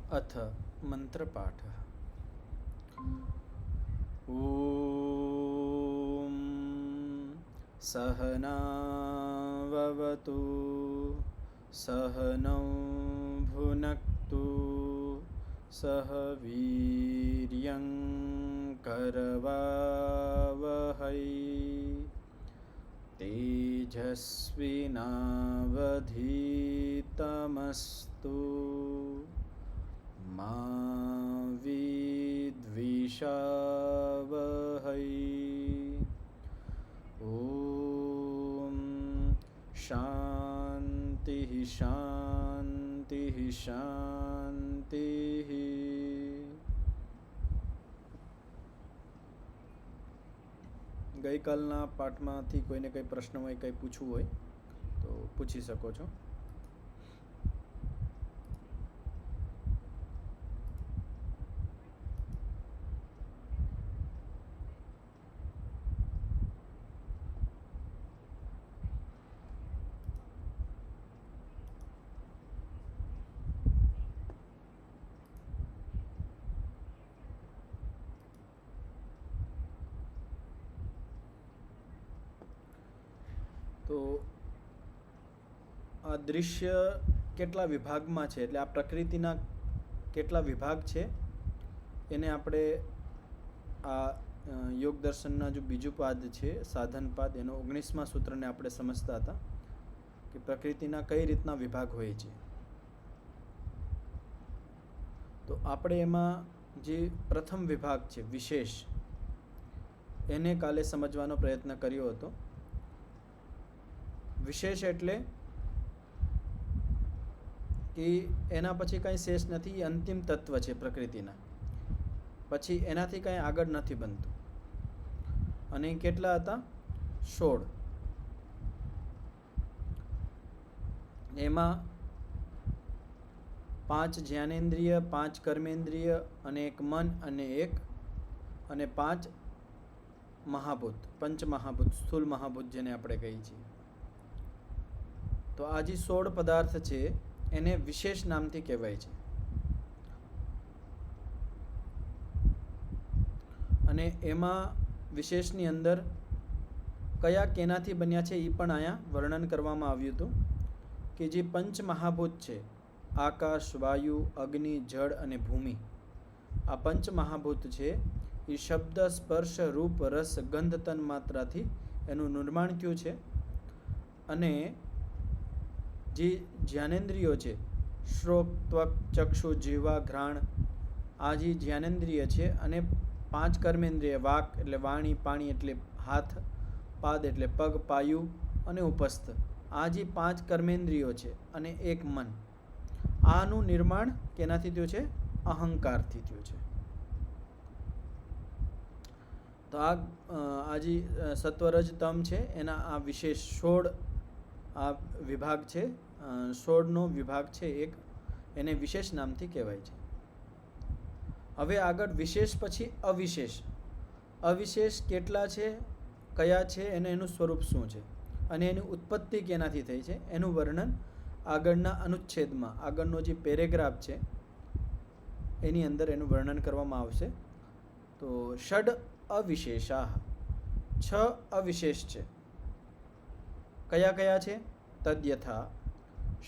अथ मंत्रपाठः। ॐ सहनाववतु सहनौ भुनक्तु सह वीर्यं करवावहै तेजस्विनावधीतमस्तु मा विद्विषावहै। ॐ शान्तिः शान्तिः शान्तिः। ગઈકાલના પાઠમાંથી કોઈને કંઈ પ્રશ્ન હોય, કંઈ પૂછવું હોય તો પૂછી શકો છો. તો આ દૃશ્ય કેટલા વિભાગમાં છે, એટલે આ પ્રકૃતિના કેટલા વિભાગ છે એને આપણે આ યોગ દર્શનના જો બીજું પાદ છે સાધન પાદ, એનો 19મા સૂત્રને આપણે સમજતા હતા કે પ્રકૃતિના કઈ રીતના વિભાગ હોય છે. તો આપણે એમાં જે પ્રથમ વિભાગ છે વિશેષ, એને કાલે સમજવાનો પ્રયત્ન કર્યો હતો. વિશેષ એટલે કે એના પછી કંઈ શેષ નથી, એ અંતિમ તત્વ છે પ્રકૃતિના, પછી એનાથી કંઈ આગળ નથી બનતું. અને કેટલા હતા? 16. એમાં 5 જ્ઞાનેન્દ્રિય, 5 કર્મેન્દ્રિય અને 1 મન અને 5 મહાભૂત, પંચ મહાભૂત, સ્થૂલ મહાભૂત જેને આપણે કહીએ છીએ. તો આ જે 16 પદાર્થ છે એને વિશેષ નામથી કહેવાય છે. અને એમાં વિશેષની અંદર કયા કેનાથી બન્યા છે એ પણ અહીંયા વર્ણન કરવામાં આવ્યું હતું કે જે પંચ મહાભૂત છે, આકાશ, વાયુ, અગ્નિ, જળ અને ભૂમિ, આ પંચ મહાભૂત છે એ શબ્દ, સ્પર્શ, રૂપ, રસ, ગંધ, તન માત્રાથી એનું નિર્માણ થયું છે. અને જે જ્ઞાનેન્દ્રિયો છે, શ્રોક, ત્વક, ચક્ષુ, જીવા, ઘ્રાણ, આ જે જ્ઞાનેન્દ્રિય છે, અને 5 કર્મેન્દ્રિય, વાક એટલે વાણી, પાણી એટલે હાથ, પાદ એટલે પગ, પાયુ અને ઉપસ્થ, આ જે 5 કર્મેન્દ્રિયો છે, અને 1 મન, આનું નિર્માણ કેનાથી થયું છે? અહંકારથી થયું છે. તો આ જે સત્વરજ તમ છે એના આ વિશેષ 16 આ વિભાગ છે, 16નો વિભાગ છે એક, એને વિશેષ નામથી કહેવાય છે. હવે આગળ વિશેષ પછી અવિશેષ. અવિશેષ કેટલા છે, કયા છે, એનું સ્વરૂપ શું છે અને એની ઉત્પત્તિ કેનાથી થઈ છે એનું વર્ણન આગળના અનુચ્છેદમાં, આગળનો જે પેરેગ્રાફ છે એની અંદર એનું વર્ણન કરવામાં આવશે. તો ષડ અવિશેષાઃ, 6 અવિશેષ છે. કયા કયા છે? તદ્યથા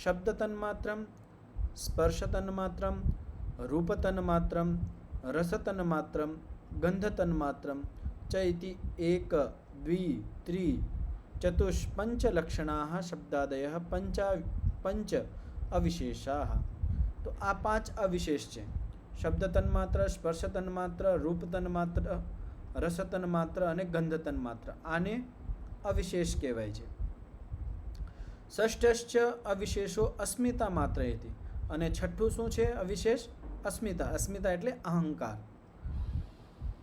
શબ્દ તન્માત્રમ, સ્પર્શ તન્માત્રમ, રૂપ તન્માત્રમ, રસ તન્માત્રમ, ગંધ તન્માત્રમ ચ ઇતિ 1 2 3 ચતુષ પંચ લક્ષણાઃ શબ્દાદયઃ પંચ અવિશેષાઃ. તો આ 5 અવિશેષ છે. શબ્દ તન્માત્ર, સ્પર્શ તન્માત્ર, રૂપ તન્માત્ર, રસ તન્માત્ર અને ગંધ તન્માત્ર, આને અવિશેષ કહેવાય છે. ષષ્ઠશ્ચ અવિશેષો અસ્મિતા માત્ર હતી. અને છઠ્ઠું શું છે અવિશેષ? અસ્મિતા. અસ્મિતા એટલે અહંકાર.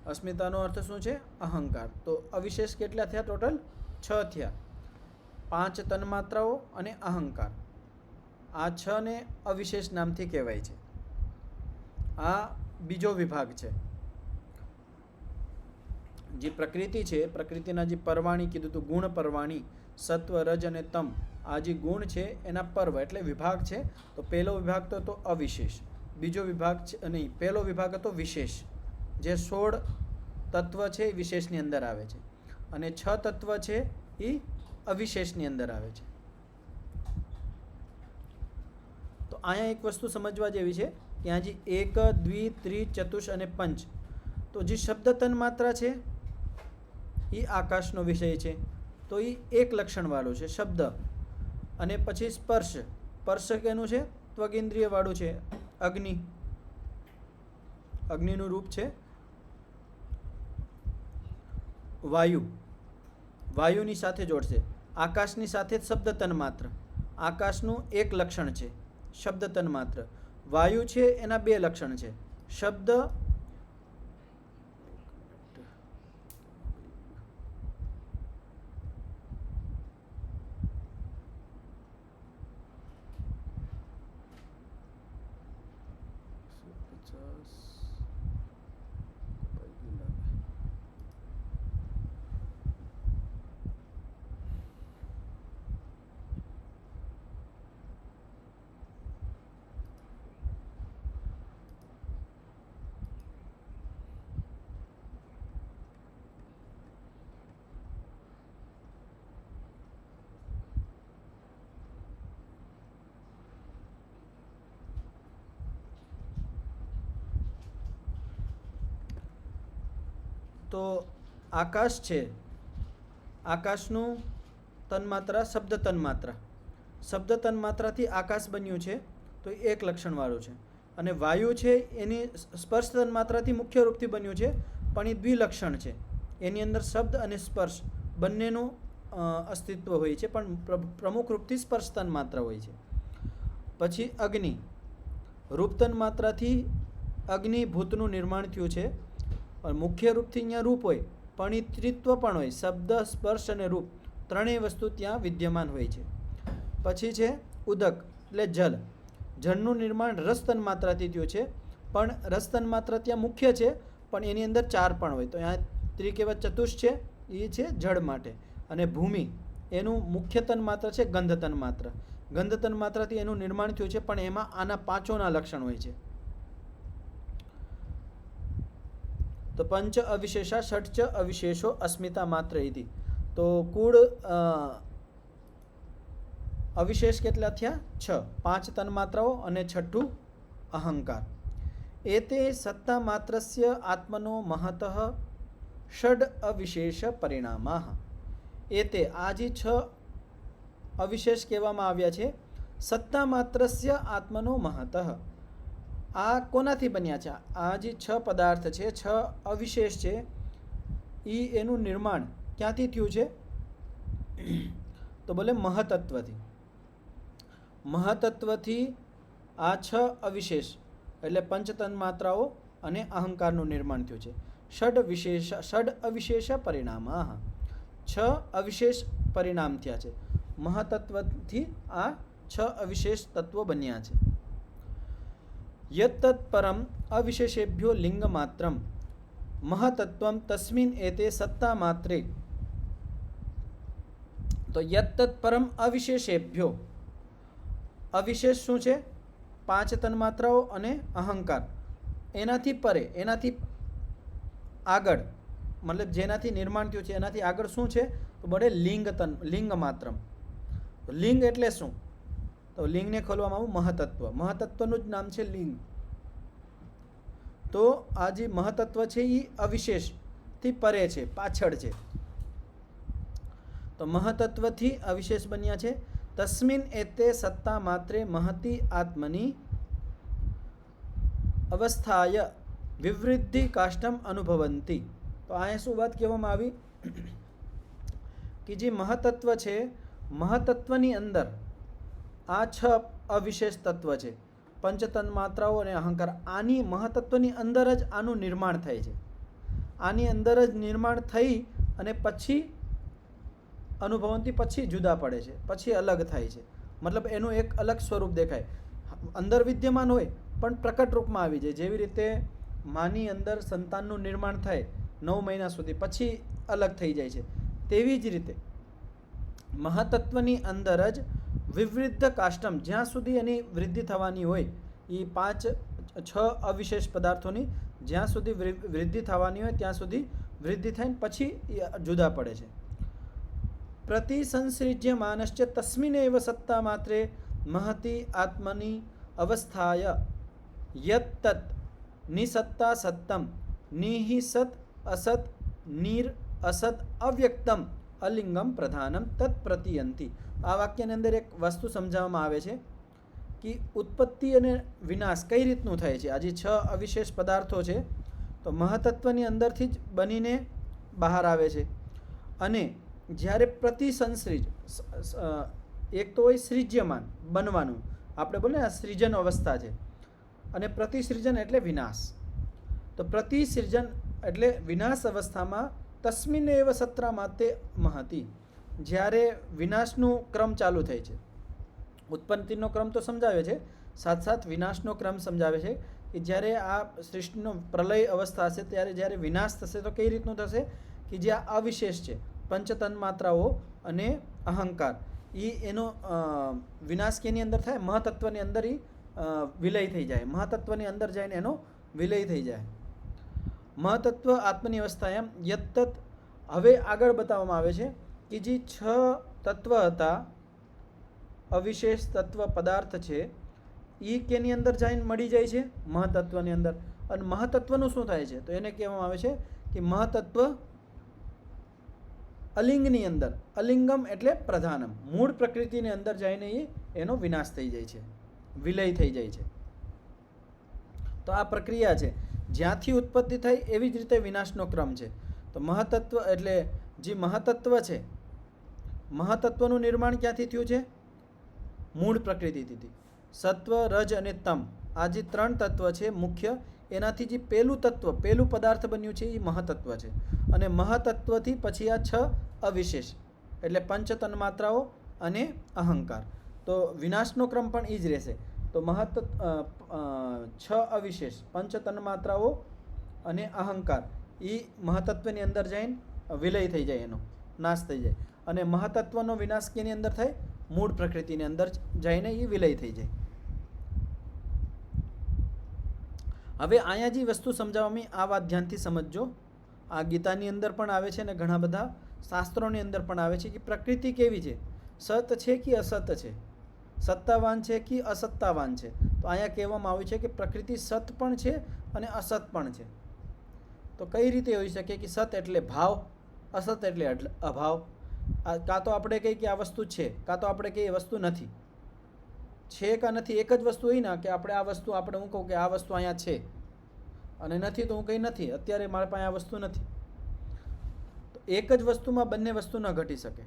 અસ્મિતાનો અર્થ શું છે? અહંકાર. તો અવિશેષ કેટલા થયા? ટોટલ 6 થયા. 5 તન્માત્રાઓ અને અહંકાર, આ 6 ને અવિશેષ નામથી કહેવાય છે. આ બીજો વિભાગ છે. જે પ્રકૃતિ છે, પ્રકૃતિના જે પરવાણી કીધું હતું, ગુણ પરવાણી, સત્વ, રજ અને તમ, આ જે ગુણ છે એના પર્વ એટલે વિભાગ છે. તો પહેલો વિભાગ તો અવિશેષ, બીજો વિભાગ છે નહીં, પહેલો વિભાગ હતો વિશેષ, જે 16 તત્વ છે એ વિશેષની અંદર આવે છે, અને 6 તત્વ છે એ અવિશેષની અંદર આવે છે. તો અહીંયા એક વસ્તુ સમજવા જેવી છે કે આ જે એક, દ્વિ, ત્રિ, ચતુષ અને પંચ, તો જે શબ્દ તન્માત્રા છે એ આકાશનો વિષય છે, તો એ એક લક્ષણવાળું છે શબ્દ. અને પછી સ્પર્શ, સ્પર્શ કેનું છે? ત્વગેન્દ્રિયવાળું છે, અગ્નિ, અગ્નિનું રૂપ છે. વાયુ, વાયુની સાથે જોડશે. આકાશની સાથે જ શબ્દ તન્માત્ર, આકાશનું એક લક્ષણ છે શબ્દ તન્માત્ર. વાયુ છે એના 2 લક્ષણ છે, શબ્દ તો આકાશ છે, આકાશનું તન્માત્રા શબ્દ તન્માત્રા, શબ્દ તન્માત્રાથી આકાશ બન્યું છે, તો એક લક્ષણવાળું છે. અને વાયુ છે એની સ્પર્શ તન્માત્રાથી મુખ્ય રૂપથી બન્યું છે, પણ એ દ્વિલક્ષણ છે, એની અંદર શબ્દ અને સ્પર્શ બંનેનું અસ્તિત્વ હોય છે, પણ પ્રમુખ રૂપથી સ્પર્શ તન્માત્રા હોય છે. પછી અગ્નિ, રૂપ તન્માત્રાથી અગ્નિભૂતનું નિર્માણ થયું છે, મુખ્ય રૂપથી અહીંયા રૂપ હોય, પણ એ ત્રિત્વ પણ હોય, શબ્દ, સ્પર્શ અને રૂપ ત્રણેય વસ્તુ ત્યાં વિદ્યમાન હોય છે. પછી છે ઉદક એટલે જલ, જળનું નિર્માણ રસ તન્માત્રાથી થયું છે, પણ રસ તન્માત્રા ત્યાં મુખ્ય છે, પણ એની અંદર 4 પણ હોય. તો અહીંયા ત્રિકેવચ ચતુષ છે એ છે જળ માટે. અને ભૂમિ એનું મુખ્ય તન્માત્ર છે ગંધ તન્માત્ર, ગંધ તન્માત્રાથી એનું નિર્માણ થયું છે, પણ એમાં આના 5 લક્ષણ હોય છે. તો પંચ અવિશેષા ષટ્ચ અવિશેષો અસ્મિતા માત્ર ઇતિ. તો કુળ અવિશેષ કેટલા થયા? 6, 5 તન્માત્રાઓ અને 6 અહંકાર. એતે સત્તા માત્રસ્ય આત્મનો મહતઃ ષડ અવિશેષ પરિણામાઃ. એતે આ જે 6 અવિશેષ કહેવામાં આવ્યા છે, સત્તા માત્રસ્ય આત્મનો મહતઃ, આ કોનાથી બન્યા છે? આ જે 6 પદાર્થ છે, 6 અવિશેષ છે, એનું નિર્માણ ક્યાંથી થયું છે? તો બોલે મહતત્વથી. મહતત્વથી આ 6 અવિશેષ એટલે પંચતન્માત્રાઓ અને અહંકારનું નિર્માણ થયું છે. ષડ અવિશેષ પરિણામાઃ, 6 અવિશેષ પરિણામ થયા છે. મહતત્વથી આ 6 અવિશેષ તત્વો બન્યા છે. યત્તત્ પરમ અવિશેષેભ્યો લિંગ માત્રમ મહતત્વમ તસ્મિન એતે સત્તા માત્રે. તો યત્તત્ પરમ અવિશેષેભ્યો, અવિશેષ શું છે? 5 તન્માત્રાઓ અને અહંકાર. એનાથી પરે, એનાથી આગળ, મતલબ જેનાથી નિર્માણ થયું છે એનાથી આગળ શું છે? તો બોલે લિંગ માત્રમ. લિંગ એટલે શું? તો લિંગને ખોલવામાં આવું મહતત્વ, મહતત્વનું જ નામ છે લિંગ. તો આ જે મહતત્વ છે એ અવિશેષથી પરે છે, પાછળ છે. તો મહતત્વથી અવિશેષ બન્યા છે. તસ્મિન એતે સત્તા માત્રે મહતી આત્મની અવસ્થાય વિવૃદ્ધિ કાષ્ઠમ અનુભવંતી. તો અહીંયા શું વાત કહેવામાં આવી કે જે મહતત્વ છે, મહતત્વની અંદર આ 6 અવિશેષ તત્વ છે, પંચતન્માત્રાઓ અને અહંકાર. આની મહતત્વની અંદર જ આનું નિર્માણ થાય છે, આની અંદર જ નિર્માણ થઈ અને પછી અનુભવંતી, પછી જુદા પડે છે, પછી અલગ થાય છે. મતલબ એનું એક અલગ સ્વરૂપ દેખાય. અંદર વિદ્યમાન હોય પણ પ્રકટ રૂપમાં આવી જાય. જેવી રીતે માની અંદર સંતાનનું નિર્માણ થાય 9 મહિના સુધી, પછી અલગ થઈ જાય છે, તેવી જ રીતે મહતત્વની અંદર જ વિવૃદ્ધ કાષ્ટમ, જ્યાં સુધી એની વૃદ્ધિ થવાની હોય, એ 5 છ અવિશેષ પદાર્થોની જ્યાં સુધી વૃદ્ધિ થવાની હોય ત્યાં સુધી વૃદ્ધિ થઈને પછી જુદા પડે છે. પ્રતિસંસૃજ્યમાનશ્ચ તસ્મિનેવ સત્તા માત્રે મહતી આત્મની અવસ્થાય યત્તત નિસત્તા સત્તમ નિહિસત અસત નિર અસત અવ્યક્તમ અલિંગમ પ્રધાનમ તત્પ્રતિયંતી. આ વાક્યની અંદર એક વસ્તુ સમજાવવામાં આવે છે કે ઉત્પત્તિ અને વિનાશ કઈ રીતનું થાય છે. આ જે છ અવિશેષ પદાર્થો છે તો મહતત્વની અંદરથી જ બનીને બહાર આવે છે. અને જ્યારે પ્રતિસંસૃજ, એક તો હોય સૃજ્યમાન બનવાનું, આપણે બોલે આ સૃજન અવસ્થા છે, અને પ્રતિસૃજન એટલે વિનાશ. તો પ્રતિસૃજન એટલે વિનાશ અવસ્થામાં તસ્મિન એવ સત્રા માતે મહતી, જ્યારે વિનાશનું ક્રમ ચાલુ થાય છે. ઉત્પત્તિનો ક્રમ તો સમજાવે છે, સાથ સાથ વિનાશનો ક્રમ સમજાવે છે કે જ્યારે આ સૃષ્ટિનો પ્રલય અવસ્થા હશે ત્યારે જ્યારે વિનાશ થશે તો કઈ રીતનું થશે કે જે આ અવિશેષ છે, પંચતન્માત્રાઓ અને અહંકાર, એનો વિનાશ કેની અંદર થાય? મહતત્વની અંદર વિલય થઈ જાય. મહતત્વની અંદર જઈને એનો વિલય થઈ જાય. મહતત્વ આત્મની અવસ્થા એમ યત્તત. હવે આગળ બતાવવામાં આવે છે કે જે છ તત્વ હતા, અવિશેષ તત્વ પદાર્થ છે, એ કેની અંદર જઈને મળી જાય છે? મહતત્વની અંદર. અને મહતત્વનું શું થાય છે? તો એને કહેવામાં આવે છે કે મહતત્વ અલિંગની અંદર, અલિંગમ એટલે પ્રધાનમ, મૂળ પ્રકૃતિની અંદર જઈને એનો વિનાશ થઈ જાય છે, વિલય થઈ જાય છે. તો આ પ્રક્રિયા છે. જ્યાંથી ઉત્પત્તિ થઈ એવી જ રીતે વિનાશનો ક્રમ છે. તો મહતત્વ એટલે જે મહતત્વ છે, મહતત્વનું નિર્માણ ક્યાંથી થયું છે? મૂળ પ્રકૃતિથી. સત્વ, રજ અને તમ, આ જે ત્રણ તત્વ છે મુખ્ય, એનાથી જે પહેલું તત્વ, પહેલું પદાર્થ બન્યું છે એ મહતત્વ છે. અને મહતત્વથી પછી આ છ અવિશેષ એટલે પંચ તન્માત્રાઓ અને અહંકાર. તો વિનાશનો ક્રમ પણ એ જ રહેશે. તો છ અવિશેષ, પંચ તન્માત્રાઓ અને અહંકાર એ મહતત્વની અંદર જઈને વિલય થઈ જાય, એનો નાશ થઈ જાય. અને મહતત્વનો વિનાશ કેની અંદર થાય? મૂળ પ્રકૃતિની અંદર જઈને એ વિલય થઈ જાય. હવે અહીંયા જે વસ્તુ સમજાવવામાં આ વાત ધ્યાનથી સમજજો. આ ગીતાની અંદર પણ આવે છે અને ઘણા બધા શાસ્ત્રોની અંદર પણ આવે છે કે પ્રકૃતિ કેવી છે, સત છે કે અસત છે, સત્તાવાન છે કે અસત્તાવાન છે. તો અહીંયા કહેવામાં આવ્યું છે કે પ્રકૃતિ સત પણ છે અને અસત પણ છે. તો કઈ રીતે હોઈ શકે કે સત એટલે ભાવ, અસત એટલે અભાવ? કાં તો આપણે કહીએ કે આ વસ્તુ છે, કાં તો આપણે કહીએ વસ્તુ નથી. છે કે નથી એક જ વસ્તુ હોય ને, કે આપણે આ વસ્તુ, આપણે હું કહું કે આ વસ્તુ અહીંયા છે અને નથી તો હું કંઈ નથી, અત્યારે મારી પાસે આ વસ્તુ નથી. તો એક જ વસ્તુમાં બંને વસ્તુ ન ઘટી શકે.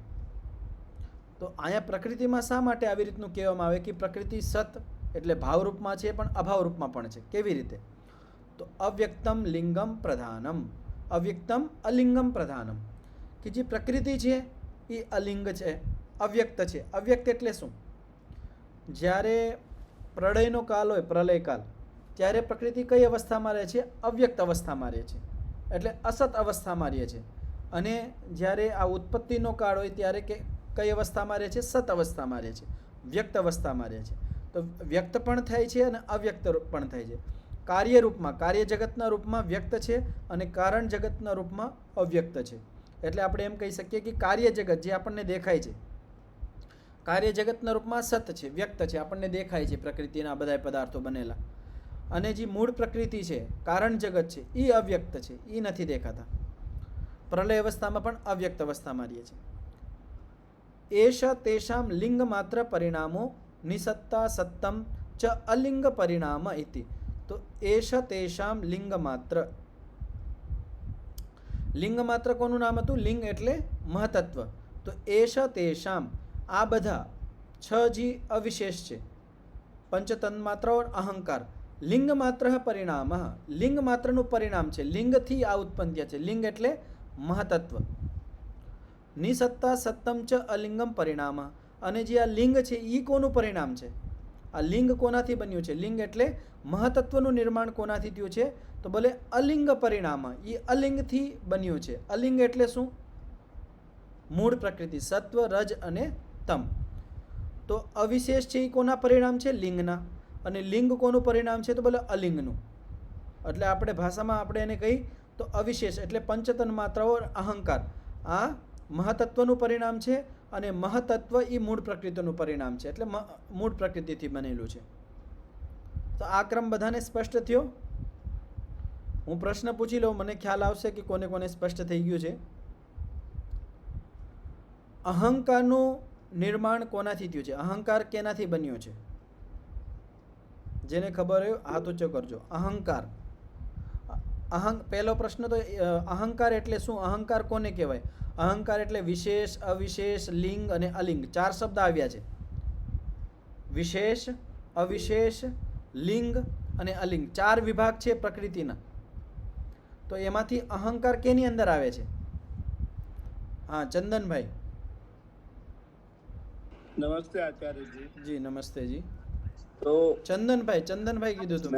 તો અહીંયા પ્રકૃતિમાં શા માટે આવી રીતનું કહેવામાં આવે કે પ્રકૃતિ સત એટલે ભાવરૂપમાં છે પણ અભાવરૂપમાં પણ છે? કેવી રીતે? તો અવ્યક્તમ લિંગમ પ્રધાનમ, અવ્યક્તમ અલિંગમ પ્રધાનમ, કે જે પ્રકૃતિ છે એ અલિંગ છે, અવ્યક્ત છે. અવ્યક્ત એટલે શું? જ્યારે પ્રળયનો કાલ હોય, પ્રલયકાલ, ત્યારે પ્રકૃતિ કઈ અવસ્થામાં રહે છે? અવ્યક્ત અવસ્થામાં રહે છે, એટલે અસત અવસ્થામાં રહે છે. અને જ્યારે આ ઉત્પત્તિનો કાળ હોય ત્યારે કઈ અવસ્થામાં રહે છે? સત અવસ્થામાં રહે છે, વ્યક્ત અવસ્થામાં રહે છે. તો વ્યક્ત પણ થાય છે અને અવ્યક્ત પણ થાય છે. કાર્ય રૂપમાં, કાર્ય જગતના રૂપમાં વ્યક્ત છે અને કારણ જગતના રૂપમાં અવ્યક્ત છે. એટલે આપણે એમ કહી શકીએ કે કાર્ય જગત જે આપણને દેખાય છે, કાર્ય જગતના રૂપમાં સત છે, વ્યક્ત છે, આપણને દેખાય છે પ્રકૃતિના બધા પદાર્થો બનેલા. અને જે મૂળ પ્રકૃતિ છે, કારણ જગત છે, એ અવ્યક્ત છે, એ નથી દેખાતા. પ્રલય અવસ્થામાં પણ અવ્યક્ત અવસ્થામાં રહે છે. એશ તેષામ લિંગ માત્ર પરિણામો નિસત્તા સત્તમ ચ અલિંગ પરિણામ ઇતિ. તો એશ તેષામ લિંગ માત્ર, લિંગ માત્ર કોનું નામ હતું? લિંગ એટલે મહતત્વ. તો એશ તેષામ, આ બધા છ જે અવિશેષ છે, પંચતન્માત્રાઓ અહંકાર, લિંગ માત્ર પરિણામ, લિંગ માત્રનું પરિણામ છે. લિંગથી આ ઉત્પન્ન થયા છે. લિંગ એટલે મહતત્વ. નિસત્તા સત્તમ ચ અલિંગમ પરિણામ, અને જે આ લિંગ છે એ કોનું પરિણામ છે? આ લિંગ કોનાથી બન્યું છે? લિંગ એટલે મહતત્વનું નિર્માણ કોનાથી થયું છે? તો બોલે અલિંગ પરિણામ, એ અલિંગથી બન્યું છે. અલિંગ એટલે શું? મૂળ પ્રકૃતિ, સત્વ, રજ અને તમ. તો અવિશેષ છે એ કોના પરિણામ છે? લિંગના. અને લિંગ કોનું પરિણામ છે? તો બોલે અલિંગનું. એટલે આપણે ભાષામાં આપણે એને કહી તો અવિશેષ એટલે પંચતન માત્રાઓ અહંકાર આ મહતત્વનું પરિણામ છે અને મહતત્વ એ મૂળ પ્રકૃતિનું પરિણામ છે એટલે મૂળ પ્રકૃતિથી બનેલું છે. તો આ ક્રમ બધાને સ્પષ્ટ થયો? હું પ્રશ્ન પૂછી લઉં, મને ખ્યાલ આવશે કે કોને કોને સ્પષ્ટ થઈ ગયું છે. અહંકારનું નિર્માણ કોનાથી થયું છે? અહંકાર કેનાથી બન્યો છે? જેને ખબર હોય હાથ ઊંચો કરજો. અહંકાર, પહેલો પ્રશ્ન તો અહંકાર એટલે શું? અહંકાર કોને કહેવાય? અહંકાર એટલે વિશેષ, અવિશેષ, લિંગ અને અલિંગ 4 શબ્દ આવ્યા છે. વિશેષ, અવિશેષ, લિંગ અને અલિંગ 4 વિભાગ છે પ્રકૃતિના. તો એમાંથી અહંકાર કેની અંદર આવે છે? હા, ચંદનભાઈ. નમસ્તે આચાર્યજી. જી નમસ્તે જી. તો ચંદનભાઈ કીધું તમે.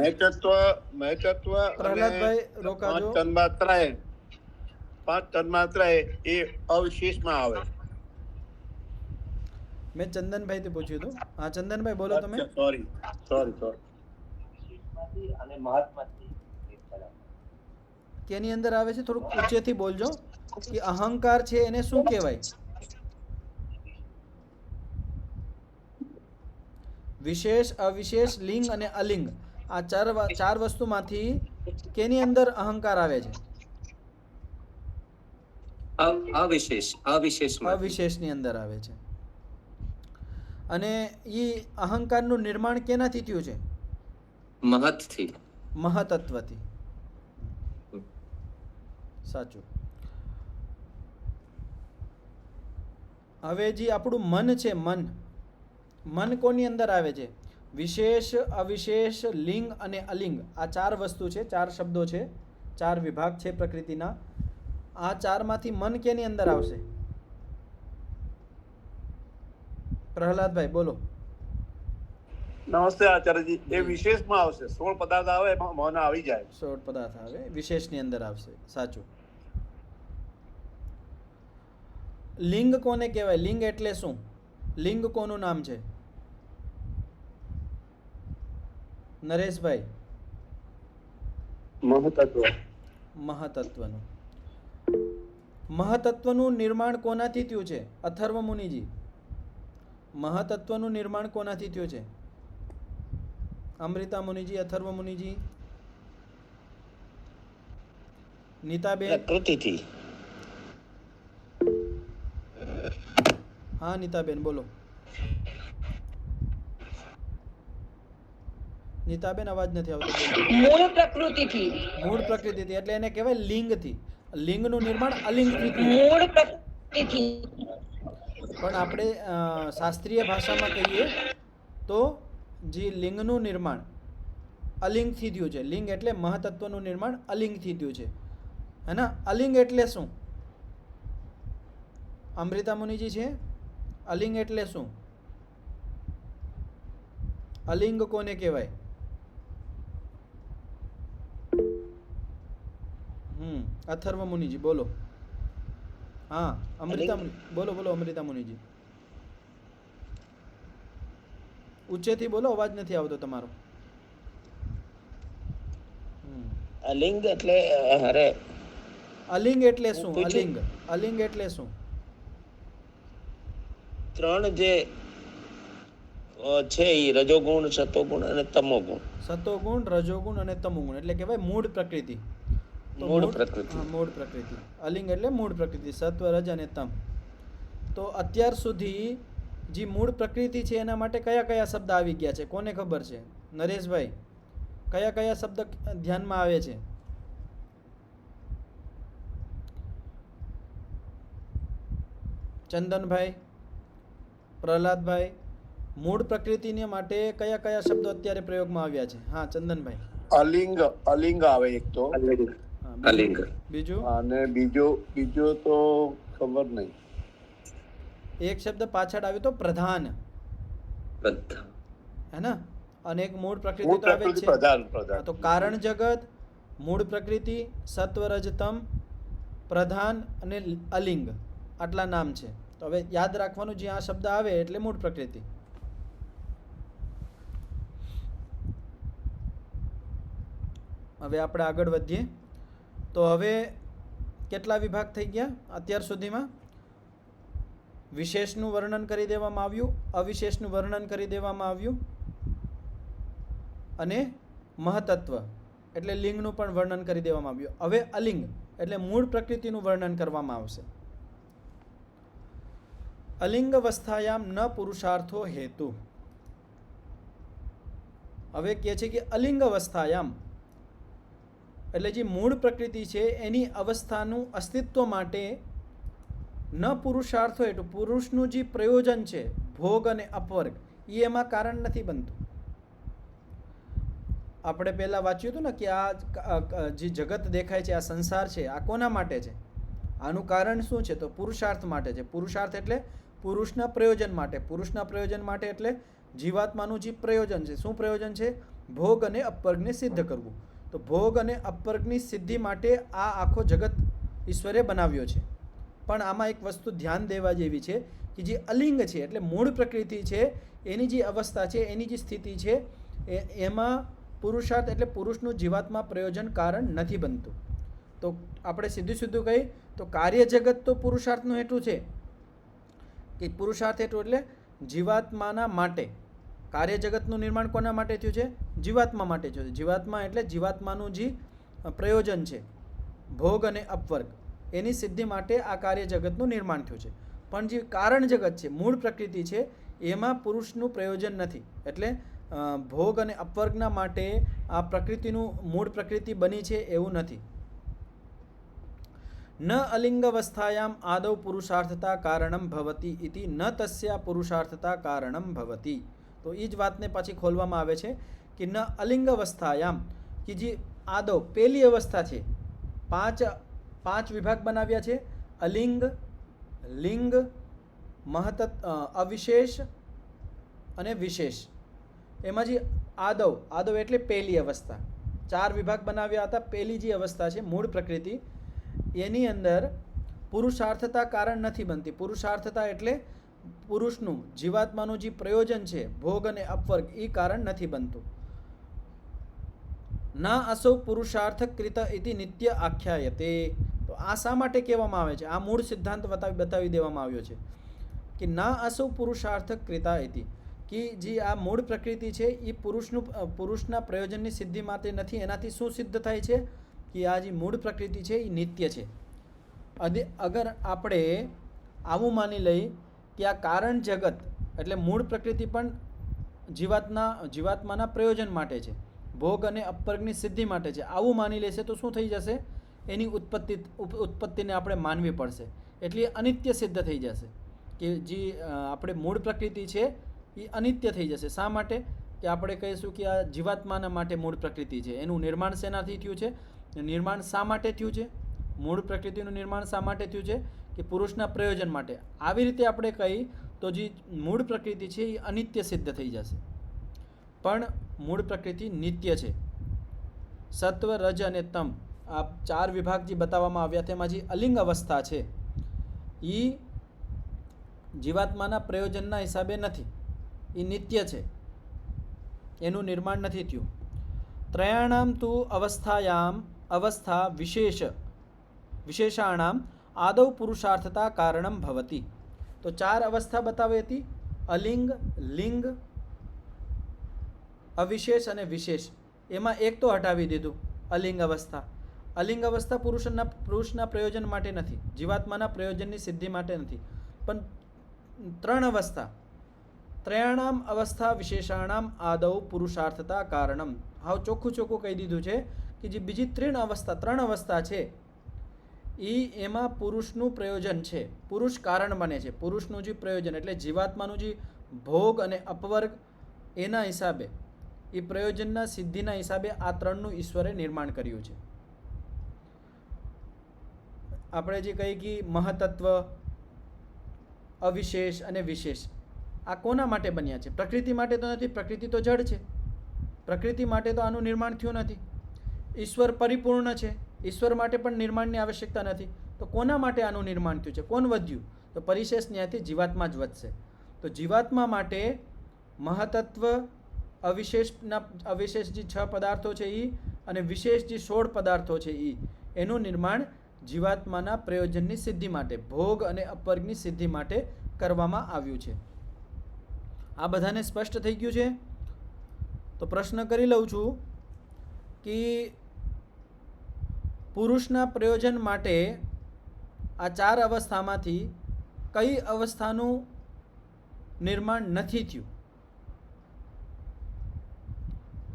મહેતત્વ પ્રહલાદભાઈ રોકાજો. 5 તન્માત્રાએ એ અવિશેષમાં આવે. મેં ચંદનભાઈ થી પૂછ્યું હતું. હા ચંદનભાઈ બોલો તમે. સોરી. અને મહાત્માથી કેની અંદર આવે છે? થોડુંક ઊંચેથી બોલજો કે અહંકાર છે એને શું કહેવાય? વિશેષ, અવિશેષ, લિંગ અને અલિંગ આ 4 વસ્તુમાંથી કેની અંદર અહંકાર આવે છે? અવિશેષની અંદર આવે છે. અને ઈ અહંકારનું નિર્માણ કેનાથી થયું છે? મહતત્વથી. સાચું. હવે જે આપણું મન છે, મન કોની અંદર આવે છે? વિશેષ, અવિશેષ, લિંગ અને અલિંગ આ 4 વસ્તુ છે, 4 શબ્દો છે, 4 વિભાગ છે પ્રકૃતિના. આ 4 માંથી મન કેની અંદર આવશે? પ્રહલાદભાઈ બોલો. નમસ્તે આચાર્યજી. એ વિશેષમાં આવશે. 16 પદાર્થ આવે એમાં મન આવી જાય. 16 પદાર્થ આવે, વિશેષની અંદર આવશે. સાચું. લિંગ કોને કહેવાય? લિંગ એટલે શું? લિંગ કોનું નામ છે? નરેશભાઈ. મહતત્વનું. મહતત્વનું નિર્માણ કોનાથી થયું છે? અથર્વ મુનિજી. મહતત્વનું નિર્માણ કોનાથી થયું છે? અમૃતા મુનિજી, અથર્વ મુનિજી, નીતાબેન. પ્રકૃતિથી. હા નીતાબેન બોલો. નીતાબેન અવાજ નથી આવતો. મૂળ પ્રકૃતિથી. મૂળ પ્રકૃતિથી એટલે એને કહેવાય લિંગથી. લિંગનું નિર્માણ અલિંગથી થયું. મૂળ પ્રકૃતિથી. પણ આપણે શાસ્ત્રીય ભાષામાં કહીએ તો જે લિંગનું નિર્માણ અલિંગથી થયું છે. લિંગ એટલે મહતત્વનું નિર્માણ અલિંગથી થયું છે, હે ને? અલિંગ એટલે શું? અમૃતા મુનિજી છે. અલિંગ એટલે શું? અલિંગ કોને કહેવાય? અથર્વ મુનિજી બોલો. હા અમૃતા બોલો. અમૃતા મુનિજી ઊંચેથી બોલો, અવાજ નથી આવતો તમારો. અલિંગ એટલે અરે અલિંગ એટલે શું? અલિંગ એટલે શું? 3 જે છે એ રજોગુણ, સતોગુણ અને તમોગુણ. સતોગુણ, રજોગુણ અને તમોગુણ એટલે કહેવાય મૂળ પ્રકૃતિ. મૂળ પ્રકૃતિ. અલિંગ એટલે મૂળ પ્રકૃતિ, સત્વ, રજ અને તમ. તો અત્યાર સુધી જે મૂળ પ્રકૃતિ છે એના માટે કયા કયા શબ્દ આવી ગયા છે? કોને ખબર છે? નરેશભાઈ, કયા કયા શબ્દ ધ્યાનમાં આવે છે? ચંદનભાઈ, પ્રહલાદભાઈ, મૂળ પ્રકૃતિને માટે કયા કયા શબ્દો અત્યારે પ્રયોગમાં આવ્યા છે? હા ચંદનભાઈ. અલિંગ આવે એક તો. અલિંગ. બીજું? અને બીજો તો ખબર નહીં. એક શબ્દ પાછળ આવ્યો તો પ્રધાન, હે ને? અને એક મૂળ પ્રકૃતિ તો આવે છે. તો કારણ જગત, મૂળ પ્રકૃતિ, સત્વ, રજતમ, પ્રધાન અને અલિંગ આટલા નામ છે. તો હવે યાદ રાખવાનું, જે આ શબ્દ આવે એટલે મૂળ પ્રકૃતિ. હવે આપણે આગળ વધીએ. તો હવે કેટલા વિભાગ થઈ ગયા અત્યાર સુધીમાં? વિશેષનું વર્ણન કરી દેવામાં આવ્યું, અવિશેષનું વર્ણન કરી દેવામાં આવ્યું અને મહતત્વ એટલે લિંગનું પણ વર્ણન કરી દેવામાં આવ્યું. હવે અલિંગ એટલે મૂળ પ્રકૃતિનું વર્ણન કરવામાં આવશે. અલિંગ અવસ્થાયામ ન પુરુષાર્થો હેતુ. હવે કહે છે કે અલિંગ અવસ્થાયામ એટલે જે મૂળ પ્રકૃતિ છે એની અવસ્થાનું અસ્તિત્વ માટે ન પુરુષાર્થો હેતુ, પુરુષનું જે પ્રયોજન છે ભોગ અને અપવર્ગ એ એમાં કારણ નથી બનતું. આપણે પહેલાં વાંચ્યું હતું ને કે આ જે જગત દેખાય છે, આ સંસાર છે, આ કોના માટે છે? આનું કારણ શું છે? તો પુરુષાર્થ માટે છે. પુરુષાર્થ એટલે પુરુષના પ્રયોજન માટે. પુરુષના પ્રયોજન માટે એટલે જીવાત્માનું જે પ્રયોજન છે. શું પ્રયોજન છે? ભોગ અને અપવર્ગને સિદ્ધ કરવું. તો ભોગ અને અપવર્ગની સિદ્ધિ માટે આ આખો જગત ઈશ્વરે બનાવ્યો છે. પણ આમાં એક વસ્તુ ધ્યાન દેવા જેવી છે કે જે અલિંગ છે એટલે મૂળ પ્રકૃતિ છે, એની જે અવસ્થા છે, એની જે સ્થિતિ છે એમાં પુરુષાર્થ એટલે પુરુષનું જીવાત્મા પ્રયોજન કારણ નથી બનતું. તો આપણે સીધું કહી તો કાર્ય જગત તો પુરુષાર્થનું હેતુ છે કે પુરુષાર્થ હેતુ એટલે જીવાત્માના માટે. કાર્ય જગતનું નિર્માણ કોના માટે થયું છે? જીવાત્મા માટે થયું છે. જીવાત્મા એટલે જીવાત્માનું જે પ્રયોજન છે ભોગ અને અપવર્ગ એની સિદ્ધિ માટે આ કાર્ય જગતનું નિર્માણ થયું છે. પણ જે કારણ જગત છે, મૂળ પ્રકૃતિ છે, એમાં પુરુષનું પ્રયોજન નથી. એટલે ભોગ અને અપવર્ગના માટે આ પ્રકૃતિનું મૂળ પ્રકૃતિ બની છે એવું નથી. ન અલિંગવસ્થાયામ આદૌ પુરુષાર્થતા કારણમ ભવતી ઇતિ ન તસ્યા પુરુષાર્થતા કારણમ ભવતી. તો એ જ વાતને પાછી ખોલવામાં આવે છે કે ન અલિંગવસ્થાયામ કે જે આદૌ પહેલી અવસ્થા છે. પાંચ વિભાગ બનાવ્યા છે: અલિંગ, લિંગ, અવિશેષ અને વિશેષ. એમાં જે આદવ એટલે પહેલી અવસ્થા. 4 વિભાગ બનાવ્યા હતા. પહેલી જે અવસ્થા છે મૂળ પ્રકૃતિ, એની અંદર પુરુષાર્થતા કારણ નથી બનતી. પુરુષાર્થતા એટલે પુરુષનું જીવાત્માનું જે પ્રયોજન છે ભોગ અને અપવર્ગ એ કારણ નથી બનતું. ના અસૌ પુરુષાર્થ કૃત ઇતિ નિત્ય આખ્યાયતે. તો આ શા માટે કહેવામાં આવે છે? આ મૂળ સિદ્ધાંત બતાવી દેવામાં આવ્યો છે કે ના અસૌ પુરુષાર્થ કૃતા ઇતિ, કે જે આ મૂળ પ્રકૃતિ છે એ પુરુષના પ્રયોજનની સિદ્ધિ માટે નથી. એનાથી શું સિદ્ધ થાય છે કે આ જે મૂળ પ્રકૃતિ છે એ નિત્ય છે. અગર આપણે આવું માની લઈએ કે આ કારણ જગત એટલે મૂળ પ્રકૃતિ પણ જીવાત્માના પ્રયોજન માટે છે, ભોગ અને અપવર્ગની સિદ્ધિ માટે છે, આવું માની લેશે તો શું થઈ જશે? એની ઉત્પત્તિને આપણે માનવી પડશે. એટલે અનિત્ય સિદ્ધ થઈ જશે કે જે આપણે મૂળ પ્રકૃતિ છે એ અનિત્ય થઈ જશે. શા માટે? કે આપણે કહીશું કે આ જીવાત્માના માટે મૂળ પ્રકૃતિ છે. એનું નિર્માણ શેનાથી થયું છે? નિર્માણ શા માટે થયું છે? મૂળ પ્રકૃતિનું નિર્માણ શા માટે થયું છે? કે પુરુષના પ્રયોજન માટે. આવી રીતે આપણે કહી તો જે મૂળ પ્રકૃતિ છે એ અનિત્ય સિદ્ધ થઈ જશે. પણ મૂળ પ્રકૃતિ નિત્ય છે. સત્વ, રજ અને તમ આ 4 વિભાગ જે બતાવવામાં આવ્યા તેમાં જે અલિંગ અવસ્થા છે એ જીવાત્માના પ્રયોજનના હિસાબે નથી, એ નિત્ય છે, એનું નિર્માણ નથી થયું. ત્રયાણામ તુ અવસ્થા વિશેષાણામ આદૌ પુરુષાર્થતા કારણમ ભવતી. તો 4 અવસ્થા બતાવી હતી: અલિંગ, લિંગ, અવિશેષ અને વિશેષ. એમાં એક તો હટાવી દીધું, અલિંગ અવસ્થા. અલિંગ અવસ્થા પુરુષના પ્રયોજન માટે નથી, જીવાત્માના પ્રયોજનની સિદ્ધિ માટે નથી. પણ 3 અવસ્થા, ત્રયાણામ અવસ્થા વિશેષાણામ આદૌ પુરુષાર્થતા કારણમ. હાવ ચોખ્ખું કહી દીધું છે કે જે બીજી 3 અવસ્થા છે એમાં પુરુષનું પ્રયોજન છે, પુરુષ કારણ બને છે. પુરુષનું જે પ્રયોજન એટલે જીવાત્માનું જે ભોગ અને અપવર્ગ એના હિસાબે, એ પ્રયોજનના સિદ્ધિના હિસાબે આ 3નું ઈશ્વરે નિર્માણ કર્યું છે. આપણે જે કહી કે મહતત્વ, અવિશેષ અને વિશેષ આ કોના માટે બન્યા છે? પ્રકૃતિ માટે તો નથી. પ્રકૃતિ તો જડ છે. પ્રકૃતિ માટે તો આનું નિર્માણ થયું નથી. ઈશ્વર પરિપૂર્ણ છે, ઈશ્વર માટે પણ નિર્માણની આવશ્યકતા નથી. તો કોના માટે આનું નિર્માણ થયું છે? કોણ વધ્યું? તો પરિશેષ ન્યાયથી જીવાત્મા જ વધશે. તો જીવાત્મા માટે મહતત્વ, અવિશેષ જે 6 પદાર્થો છે એ અને વિશેષ જે 16 પદાર્થો છે એનું નિર્માણ જીવાત્માના પ્રયોજનની સિદ્ધિ માટે, ભોગ અને અપવર્ગની સિદ્ધિ માટે કરવામાં આવ્યું છે. આ બધાને સ્પષ્ટ થઈ ગયું છે? તો પ્રશ્ન કરી લઉં છું કે પુરુષના પ્રયોજન માટે આ 4 અવસ્થામાંથી કઈ અવસ્થાનું નિર્માણ નથી થયું?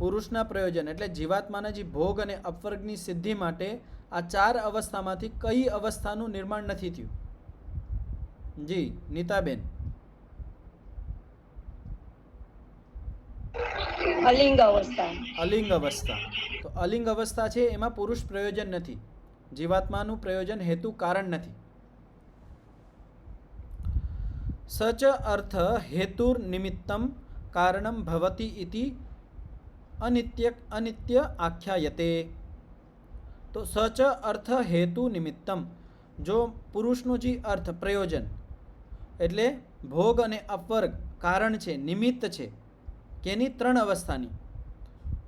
પુરુષના પ્રયોજન એટલે જીવાત્માના જે ભોગ અને અપવર્ગની સિદ્ધિ માટે આ 4 અવસ્થામાંથી કઈ અવસ્થાનું નિર્માણ નથી થયું? જી નીતાબેન. અલિંગ અવસ્થા. અલિંગ અવસ્થા. તો અલિંગ અવસ્થા છે એમાં પુરુષ પ્રયોજન નથી, જીવાત્માનું પ્રયોજન હેતુ કારણ નથી. સચ અર્થ હેતુર નિમિત્તમ કારણમ ભવતી ઇતિ અનિત્ય આખ્યાયતે. તો સચ અર્થ હેતુ નિમિત્તમ, જો પુરુષનો જે અર્થ પ્રયોજન એટલે ભોગ અને અપવર્ગ કારણ છે, નિમિત્ત છે, કેની 3 અવસ્થાની,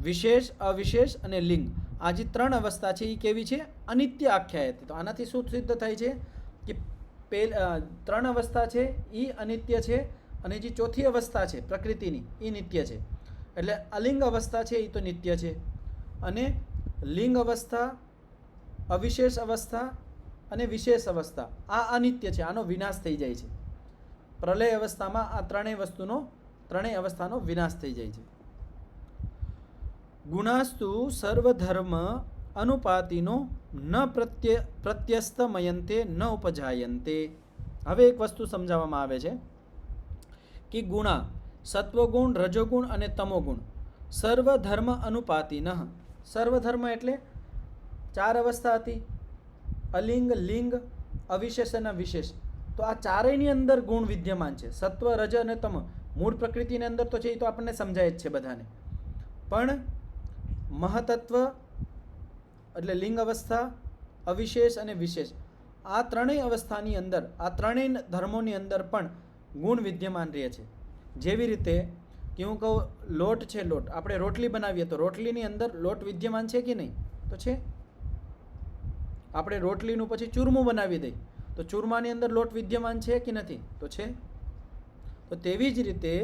વિશેષ, અવિશેષ અને લિંગ. આ જે 3 અવસ્થા છે એ કેવી છે? અનિત્ય આખ્યાયતે. તો આનાથી શું સિદ્ધ થાય છે કે 3 અવસ્થા છે એ અનિત્ય છે અને જે 4થી અવસ્થા છે પ્રકૃતિની એ નિત્ય છે. એટલે અલિંગ અવસ્થા છે એ તો નિત્ય છે અને લિંગ અવસ્થા, અવિશેષ અવસ્થા અને વિશેષ અવસ્થા આ અનિત્ય છે, આનો વિનાશ થઈ જાય છે. પ્રલય અવસ્થામાં આ ત્રણેય અવસ્થાનો વિનાશ થઈ જાય છે. ગુણાસ્તુ સર્વધર્મ અનુપાતિનો ન પ્રત્યસ્તમયંતે ન ઉપજાયંતે. હવે એક વસ્તુ સમજાવવામાં આવે છે કે ગુણા, સત્વગુણ, રજોગુણ અને તમોગુણ સર્વધર્મ અનુપાતિન. સર્વધર્મ એટલે 4 અવસ્થા હતી, અલિંગ, લિંગ, અવિશેષ અને વિશેષ. તો આ ચારેયની અંદર ગુણ વિદ્યમાન છે, સત્વ, રજ અને તમ. મૂળ પ્રકૃતિની અંદર તો છે એ તો આપણને સમજાય જ છે બધાને. પણ મહતત્વ એટલે લિંગ અવસ્થા, અવિશેષ અને વિશેષ, આ ત્રણેય અવસ્થાની અંદર, આ ત્રણેય ધર્મોની અંદર પણ ગુણ વિદ્યમાન રહે છે. જેવી રીતે કે હું કહું લોટ છે, લોટ આપણે રોટલી બનાવીએ તો રોટલીની અંદર લોટ વિદ્યમાન છે કે નહીં? તો છે. આપણે રોટલીનું પછી ચૂરમું બનાવી દઈએ તો ચૂરમાની અંદર લોટ વિદ્યમાન છે કે નથી? તો છે. તો તેવી જ રીતે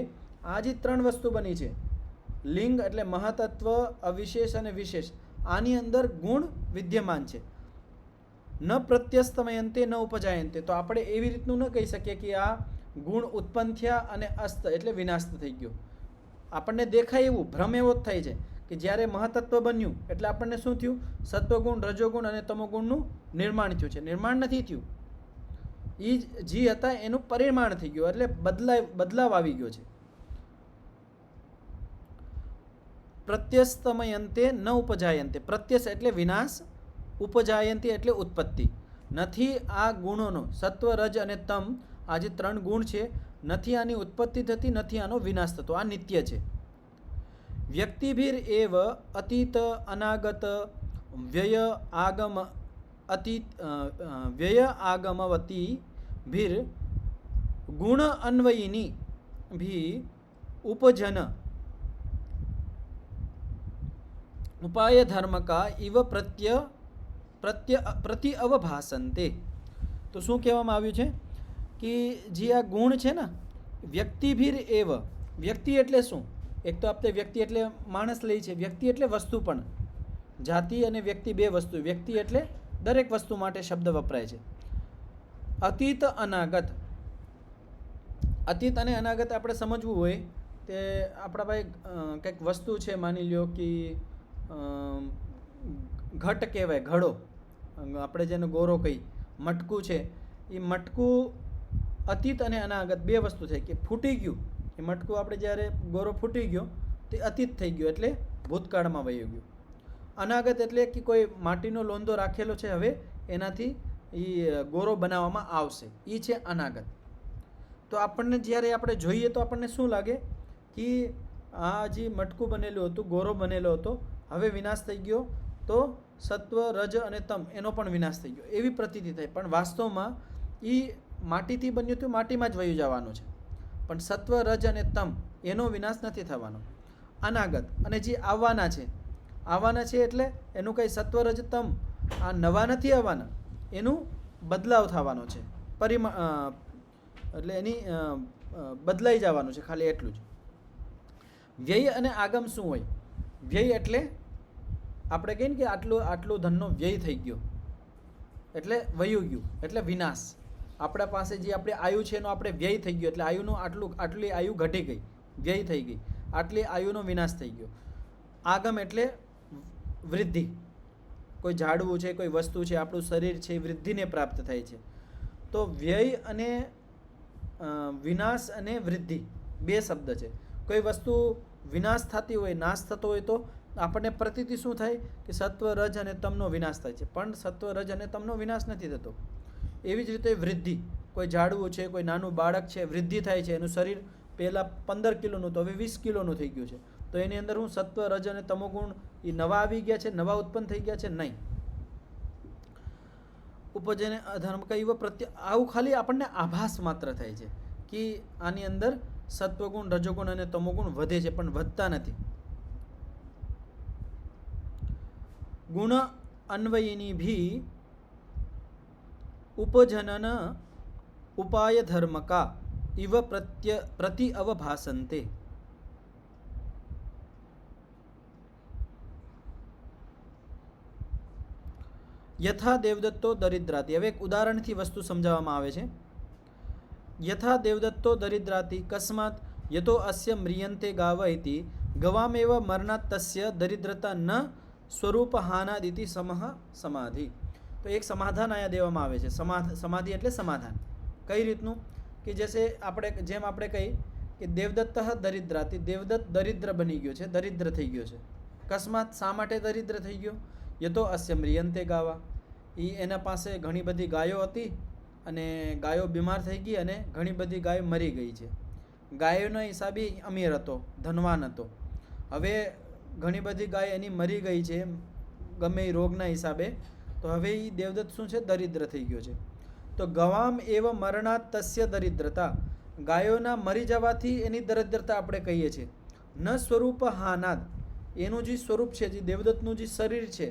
આ જે 3 વસ્તુ બની છે, લિંગ એટલે મહતત્વ, અવિશેષ અને વિશેષ, આની અંદર ગુણ વિદ્યમાન છે. ન પ્રત્યસ્તમયંતે ન ઉપજાયંતે. તો આપણે એવી રીતનું ન કહી શકીએ કે આ ગુણ ઉત્પન્ન થયા અને અસ્ત એટલે વિનાશ થઈ ગયો. આપણને દેખાય એવું, ભ્રમ એવો જ થાય છે કે જ્યારે મહતત્વ બન્યું એટલે આપણને શું થયું? સત્વગુણ, રજોગુણ અને તમોગુણનું નિર્માણ થયું છે. નિર્માણ નથી થયું, એ જે હતા એનું પરિમાણ થઈ ગયું, એટલે બદલાવ આવી ગયો છે. પ્રત્યસ્તમયંતે ન ઉપજાયંતે. પ્રત્યસ એટલે વિનાશ, ઉપજાયંતે એટલે ઉત્પત્તિ. નથી આ ગુણોનો, સત્વ, રજ અને તમ, આ જે 3 ગુણ છે, નથી આની ઉત્પત્તિ થતી, નથી આનો વિનાશ થતો. આ નિત્ય છે. વ્યક્તિભીર એવ અતીત અનાગત વ્યય આગમવતી ભીર ગુણ અન્વયિની ભી ઉપજન ઉપાય ધર્મકા ઇવ પ્રતિ અવભાસંતે. તો શું કહેવામાં આવ્યું છે કે જે આ ગુણ છે ને, વ્યક્તિભીર એવ, વ્યક્તિ એટલે શું? એક તો આપણે વ્યક્તિ એટલે માણસ લઈ છે, વ્યક્તિ એટલે વસ્તુ પણ. જાતિ અને વ્યક્તિ 2 વસ્તુ. વ્યક્તિ એટલે દરેક વસ્તુ માટે શબ્દ વપરાય છે. અતીત અનાગત. અતીત અને અનાગત આપણે સમજવું હોય તે આપણા ભાઈ કંઈક વસ્તુ છે, માની લ્યો કે ઘટ કહેવાય, ઘડો, આપણે જેને ગોરો કહી, મટકું છે, એ મટકું અતીત અને અનાગત 2 વસ્તુ થઈ કે ફૂટી ગયું એ મટકું, આપણે જ્યારે ગોરો ફૂટી ગયો તે અતીત થઈ ગયો એટલે ભૂતકાળમાં વહી ગયું. અનાગત એટલે કે કોઈ માટીનો લોંદો રાખેલો છે, હવે એનાથી એ ગોરો બનાવવામાં આવશે, એ છે અનાગત. તો આપણને જ્યારે આપણે જોઈએ તો આપણને શું લાગે કે આ જે મટકું બનેલું હતું, ગોરો બનેલો હતો, હવે વિનાશ થઈ ગયો, તો સત્વ, રજ અને તમ એનો પણ વિનાશ થઈ ગયો એવી પ્રતીતિ થાય. પણ વાસ્તવમાં એ માટીથી બન્યું હતું, માટીમાં જ વહી જવાનું છે. પણ સત્વ, રજ અને તમ એનો વિનાશ નથી થવાનો. અનાગત અને જે આવવાના છે, આવવાના છે એટલે એનું કંઈ સત્વ રજ તમ આ નવા નથી આવવાના, એનું બદલાવ થવાનો છે, એટલે એની બદલાઈ જવાનું છે, ખાલી એટલું જ. વ્યય અને આગમ શું હોય? વ્યય એટલે આપણે કહીએ ને કે આટલું ધનનો વ્યય થઈ ગયો એટલે વયું ગયું એટલે વિનાશ. આપણા પાસે જે આપણે આયુ છે એનો આપણે વ્યય થઈ ગયો એટલે આયુનું આટલી આયુ ઘટી ગઈ, વ્યય થઈ ગઈ, આટલી આયુનો વિનાશ થઈ ગયો. આગમ એટલે વૃદ્ધિ, કોઈ ઝાડવું છે, કોઈ વસ્તુ છે, આપણું શરીર છે, વૃદ્ધિને પ્રાપ્ત થાય છે. તો વ્યય અને વિનાશ અને વૃદ્ધિ બે શબ્દ છે. કોઈ વસ્તુ વિનાશ થતી હોય, નાશ થતો હોય તો આપણને પ્રતીતિ શું થાય કે સત્વ રજ અને તમનો વિનાશ થાય છે, પણ સત્વ રજ અને તમનો વિનાશ નથી થતો. એવી જ રીતે વૃદ્ધિ, કોઈ ઝાડવું છે, કોઈ નાનું બાળક છે, વૃદ્ધિ થાય છે, એનું શરીર પહેલાં 15 કિલોનું તો હવે 20 કિલોનું થઈ ગયું છે, તો એની અંદર હું સત્વ રજ અને તમો ગુણ એ નવા આવી ગયા છે, નવા ઉત્પન્ન થઈ ગયા છે? નહીં. ઉપજને અધર્મ કહીવ પ્રત્યે આવું ખાલી આપણને આભાસ માત્ર થાય છે કે આની અંદર સત્વગુણ, રજોગુણ અને તમોગુણ વધે છે, પણ વધતા નથી. ગુણ અન્વયિની ભી ઉપજનન ઉપાય ધર્મકા ઇવ પ્રતિ અવભાસંતે. યથા દેવદત્તો દરિદ્રાતી. હવે એક ઉદાહરણથી વસ્તુ સમજાવવામાં આવે છે. યથા દેવદત્તો દરિદ્રાતી કસ્માત યતો અસ્ય મ્રિયન્તે ગાવ ઇતિ ગવામેવ મરણાત તસ્ય દરિદ્રતા ન સ્વરૂપહાનાદિતિ સમહ સમાધિ. તો એક સમાધાન અહીંયા દેવામાં આવે છે. સમાધિ એટલે સમાધાન. કઈ રીતનું કે જેમ આપણે કહી કે દેવદત્ત દરિદ્રાતી, દેવદત્ત દરિદ્ર બની ગયો છે, દરિદ્ર થઈ ગયો છે. કસ્માત, શા માટે દરિદ્ર થઈ ગયો? યતો અસ્ય મ્રિયન્તે ગાવા, એના પાસે ઘણી બધી ગાયો હતી અને ગાયો બીમાર થઈ ગઈ અને ઘણી બધી ગાયો મરી ગઈ છે. ગાયોના હિસાબે અમીર હતો, ધનવાન હતો. હવે ઘણી બધી ગાય એની મરી ગઈ છે ગમે એ રોગના હિસાબે, તો હવે એ દેવદત્ત શું છે? દરિદ્ર થઈ ગયો છે. તો ગવામ એવ મરણાત તસ્ય દરિદ્રતા, ગાયોના મરી જવાથી એની દરિદ્રતા આપણે કહીએ છીએ. ન સ્વરૂપ હાનાદ, એનું જે સ્વરૂપ છે, જે દેવદત્તનું જે શરીર છે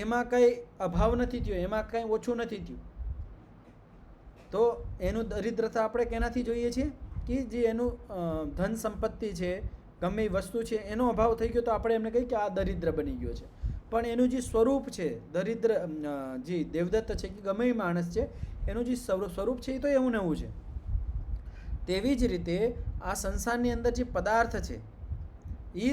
એમાં કંઈ અભાવ નથી થયો, એમાં કંઈ ઓછું નથી થયું. તો એનું દરિદ્રતા આપણે કેનાથી જોઈએ છીએ કે જે એનું ધન સંપત્તિ છે, ગમે એ વસ્તુ છે, એનો અભાવ થઈ ગયો તો આપણે એમને કહીએ કે આ દરિદ્ર બની ગયો છે. પણ એનું જે સ્વરૂપ છે, દરિદ્ર જે દેવદત્ત છે કે ગમે એ માણસ છે, એનું જે સ્વરૂપ છે એ તો એવું ને એવું છે. તેવી જ રીતે આ સંસારની અંદર જે પદાર્થ છે એ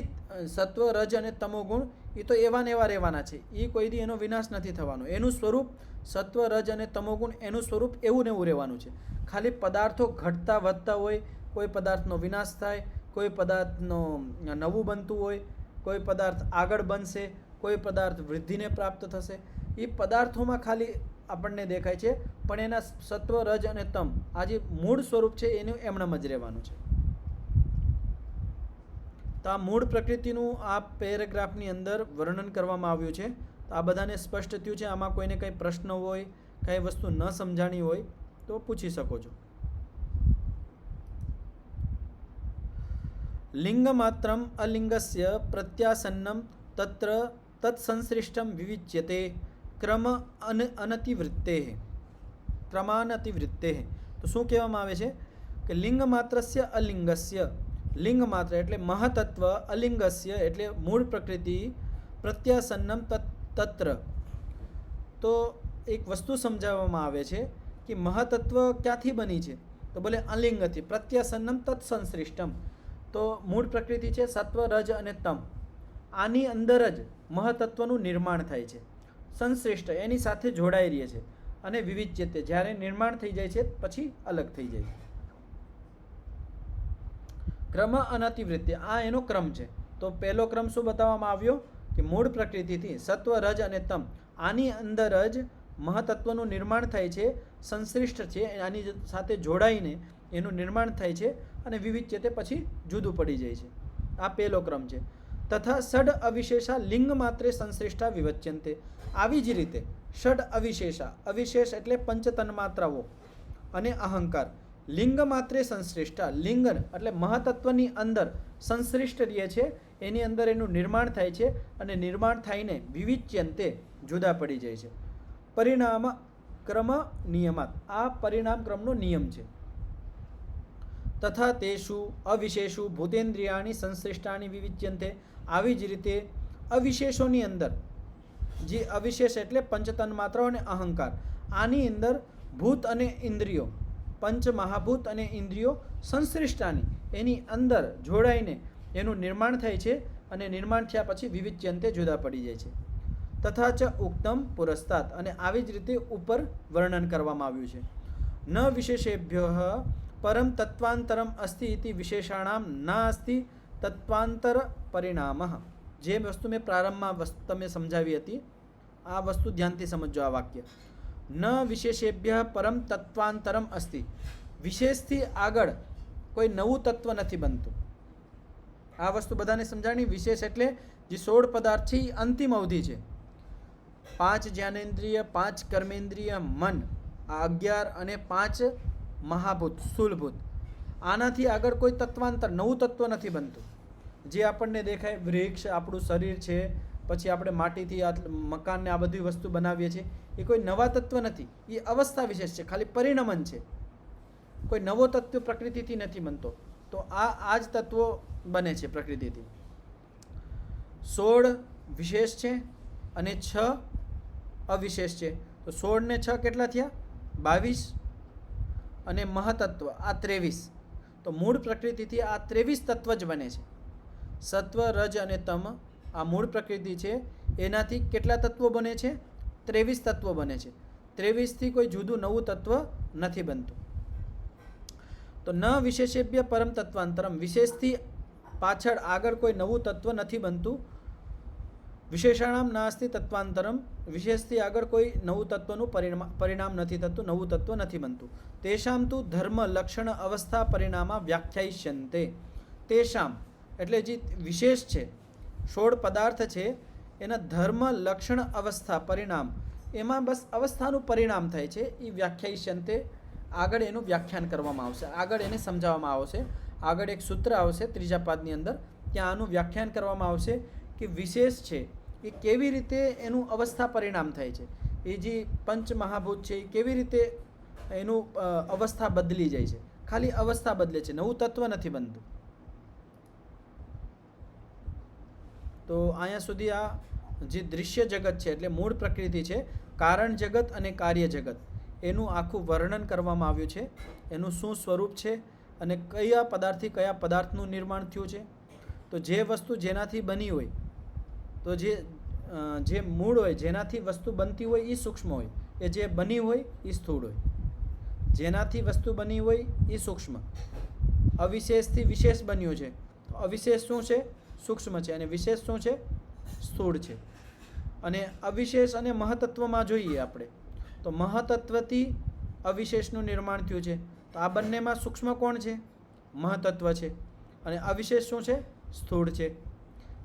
સત્વ રજ અને તમો ગુણ એ તો એવા ને એવા રહેવાના છે, એ કોઈ દી એનો વિનાશ નથી થવાનો. એનું સ્વરૂપ સત્વ રજ અને તમો ગુણ, એનું સ્વરૂપ એવું ને એવું રહેવાનું છે. ખાલી પદાર્થો ઘટતા વધતા હોય, કોઈ પદાર્થનો વિનાશ થાય, કોઈ પદાર્થનો નવું બનતું હોય, કોઈ પદાર્થ આગળ બનશે, કોઈ પદાર્થ વૃદ્ધિને પ્રાપ્ત થશે. એ પદાર્થોમાં ખાલી આપણને દેખાય છે, પણ એના સત્વ રજ અને તમ આ જે મૂળ સ્વરૂપ છે એનું એમનામ જ રહેવાનું છે. તો આ મૂળ પ્રકૃતિનું આ પેરેગ્રાફની અંદર વર્ણન કરવામાં આવ્યું છે. તો આ બધાને સ્પષ્ટ થયું છે? આમાં કોઈને કંઈ પ્રશ્ન હોય, કંઈ વસ્તુ ન સમજાણી હોય તો પૂછી શકો છો. લિંગમાત્રમ અલિંગસ્ય પ્રત્યાસન્નમ તત્ર તત્સંશ્લિષ્ટમ વિવિચ્યતે ક્રમ અનતિવૃત્તે, ક્રમાનતિવૃત્તે. તો શું કહેવામાં આવે છે કે લિંગમાત્રસ્ય અલિંગસ્ય, લિંગ માત્ર એટલે મહતત્વ, અલિંગસ્ય એટલે મૂળ પ્રકૃતિ, પ્રત્યાસન્નમ તત્ર. તો એક વસ્તુ સમજાવવામાં આવે છે કે મહતત્વ ક્યાંથી બની છે? તો બોલે અલિંગથી. પ્રત્યાસન્નમ તત્સંશ્લિષ્ટમ, તો મૂળ પ્રકૃતિ છે સત્વ રજ અને તમ, આની અંદર જ મહતત્વનું નિર્માણ થાય છે. સંશ્લિષ્ટ એની સાથે જોડાઈ રહે છે અને વિવિચ્યતે, જ્યારે નિર્માણ થઈ જાય છે પછી અલગ થઈ જાય છે. ક્રમ અનતિવૃત્તિ, આ એનો ક્રમ છે. તો પહેલો ક્રમ શું બતાવવામાં આવ્યો કે મૂળ પ્રકૃતિથી સત્વ રજ અને તમ આની અંદર જ મહતત્વનું નિર્માણ થાય છે, સંશ્લિષ્ટ છે, આની સાથે જોડાઈને એનું નિર્માણ થાય છે અને વિવિચ્યતે પછી જુદું પડી જાય છે. આ પહેલો ક્રમ છે. તથા ષડ અવિશેષા લિંગ માત્રે સંશ્લિષ્ટા વિવચ્યંતે. આવી જ રીતે ષડ અવિશેષા, અવિશેષ એટલે પંચતન્માત્રાઓ અને અહંકાર, લિંગ માત્રે સંશ્લિષ્ટા, લિંગ એટલે મહતત્વની અંદર સંશ્લિષ્ટ રહે છે, એની અંદર એનું નિર્માણ થાય છે અને નિર્માણ થઈને વિવિચ્યંતે જુદા પડી જાય છે. પરિણામ ક્રમ નિયમાત, આ પરિણામ ક્રમનો નિયમ છે. તથા તેષુ અવિશેષુ ભૂતેન્દ્રિયાણી સંશ્લિષ્ટાની વિવિચ્યંતે, આવી જ રીતે અવિશેષોની અંદર, જે અવિશેષ એટલે પંચતન્માત્રાઓ અને અહંકાર, આની અંદર ભૂત અને ઇન્દ્રિયો, પંચ મહાભૂત અને ઇન્દ્રિયો સંશ્લિષ્ટાની એની અંદર જોડાઈને એનું નિર્માણ થાય છે અને નિર્માણ થયા પછી વિવિચ્યંતે જુદા પડી જાય છે. તથા ચ ઉક્તમ પુરસ્તાત, અને આવી જ રીતે ઉપર વર્ણન કરવામાં આવ્યું છે. ન વિશેષેભ્ય પરમ તત્વાંતરમ અસ્તિ ઇતિ વિશેષાણામ નાસ્તિ તત્વાંતર પરિણામ. જે વસ્તુ મેં પ્રારંભમાં તમે સમજાવી હતી, આ વસ્તુ ધ્યાનથી સમજો. આ વાક્ય ન વિશેષેભ્ય પરમ તત્વાંતરમ અસ્તિ, વિશેષથી આગળ કોઈ નવું તત્વ નથી બનતું. આ વસ્તુ બધાને સમજાણી. વિશેષ એટલે જે 16 પદાર્થ છે એ અંતિમ અવધિ છે. 5 જ્ઞાનેન્દ્રિય, 5 કર્મેન્દ્રિય, મન, આ 11 અને 5 મહાભૂત સ્થૂલભૂત, આનાથી આગળ કોઈ તત્વાંતર નવું તત્વ નથી બનતું. જે આપણને દેખાય વૃક્ષ, આપણું શરીર છે, પછી આપણે માટીથી આ મકાનને આ બધી વસ્તુ બનાવીએ છીએ, એ કોઈ નવા તત્વ નથી, એ અવસ્થા વિશેષ છે, ખાલી પરિણમન છે. કોઈ નવો તત્વ પ્રકૃતિથી નથી બનતો. તો આ જ તત્વો બને છે પ્રકૃતિથી. 16 વિશેષ છે અને 6 અવિશેષ છે. તો 16 ને 6 કેટલા થયા? 22. અને મહતત્વ આ 23. તો મૂળ પ્રકૃતિથી આ 23 તત્વ જ બને છે. સત્વ, રજ અને તમ આ મૂળ પ્રકૃતિ છે, એનાથી કેટલા તત્વો બને છે? 23 તત્વો બને છે. 23થી કોઈ જુદું નવું તત્વ નથી બનતું. તો ન વિશેષેભ્ય પરમ તત્વાંતરમ, વિશેષથી પાછળ આગળ કોઈ નવું તત્વ નથી બનતું. વિશેષાણામ નાસ્તિ તત્વાંતરમ, વિશેષથી આગળ કોઈ નવું તત્વનું પરિણામ નથી થતું, નવું તત્વ નથી બનતું. તેષામ તુ ધર્મ લક્ષણ અવસ્થા પરિણામા વ્યાખ્યાયિષ્યન્તે. તેષામ એટલે જે વિશેષ છે, 16 પદાર્થ છે, એના ધર્મ લક્ષણ અવસ્થા પરિણામ, એમાં બસ અવસ્થાનું પરિણામ થાય છે. એ વ્યાખ્યાયિષ્યન્તે, આગળ એનું વ્યાખ્યાન કરવામાં આવશે, આગળ એને સમજાવવામાં આવશે. આગળ એક સૂત્ર આવશે 3જા પાદની અંદર, ત્યાં આનું વ્યાખ્યાન કરવામાં આવશે કે વિશેષ છે એ કેવી રીતે એનું અવસ્થા પરિણામ થાય છે. એ જે પંચ મહાભૂત છે એ કેવી રીતે એનું અવસ્થા બદલી જાય છે. ખાલી અવસ્થા બદલે છે, નવું તત્વ નથી બનતું. તો અહીંયા સુધી આ જે દૃશ્ય જગત છે એટલે મૂળ પ્રકૃતિ છે, કારણ જગત અને કાર્ય જગત, એનું આખું વર્ણન કરવામાં આવ્યું છે. એનું શું સ્વરૂપ છે અને કયા પદાર્થથી કયા પદાર્થનું નિર્માણ થયું છે. તો જે વસ્તુ જેનાથી બની હોય, તો જે મૂળ હોય, જેનાથી વસ્તુ બનતી હોય એ સૂક્ષ્મ હોય, એ જે બની હોય એ સ્થૂળ હોય. જેનાથી વસ્તુ બની હોય એ સૂક્ષ્મ. અવિશેષથી વિશેષ બન્યું છે, તો અવિશેષ શું છે? સૂક્ષ્મ છે. અને વિશેષ શું છે? સ્થૂળ છે. અને અવિશેષ અને મહતત્વમાં જોઈએ આપણે, તો મહતત્વથી અવિશેષનું નિર્માણ થયું છે. તો આ બંનેમાં સૂક્ષ્મ કોણ છે? મહતત્વ છે. અને અવિશેષ શું છે? સ્થૂળ છે.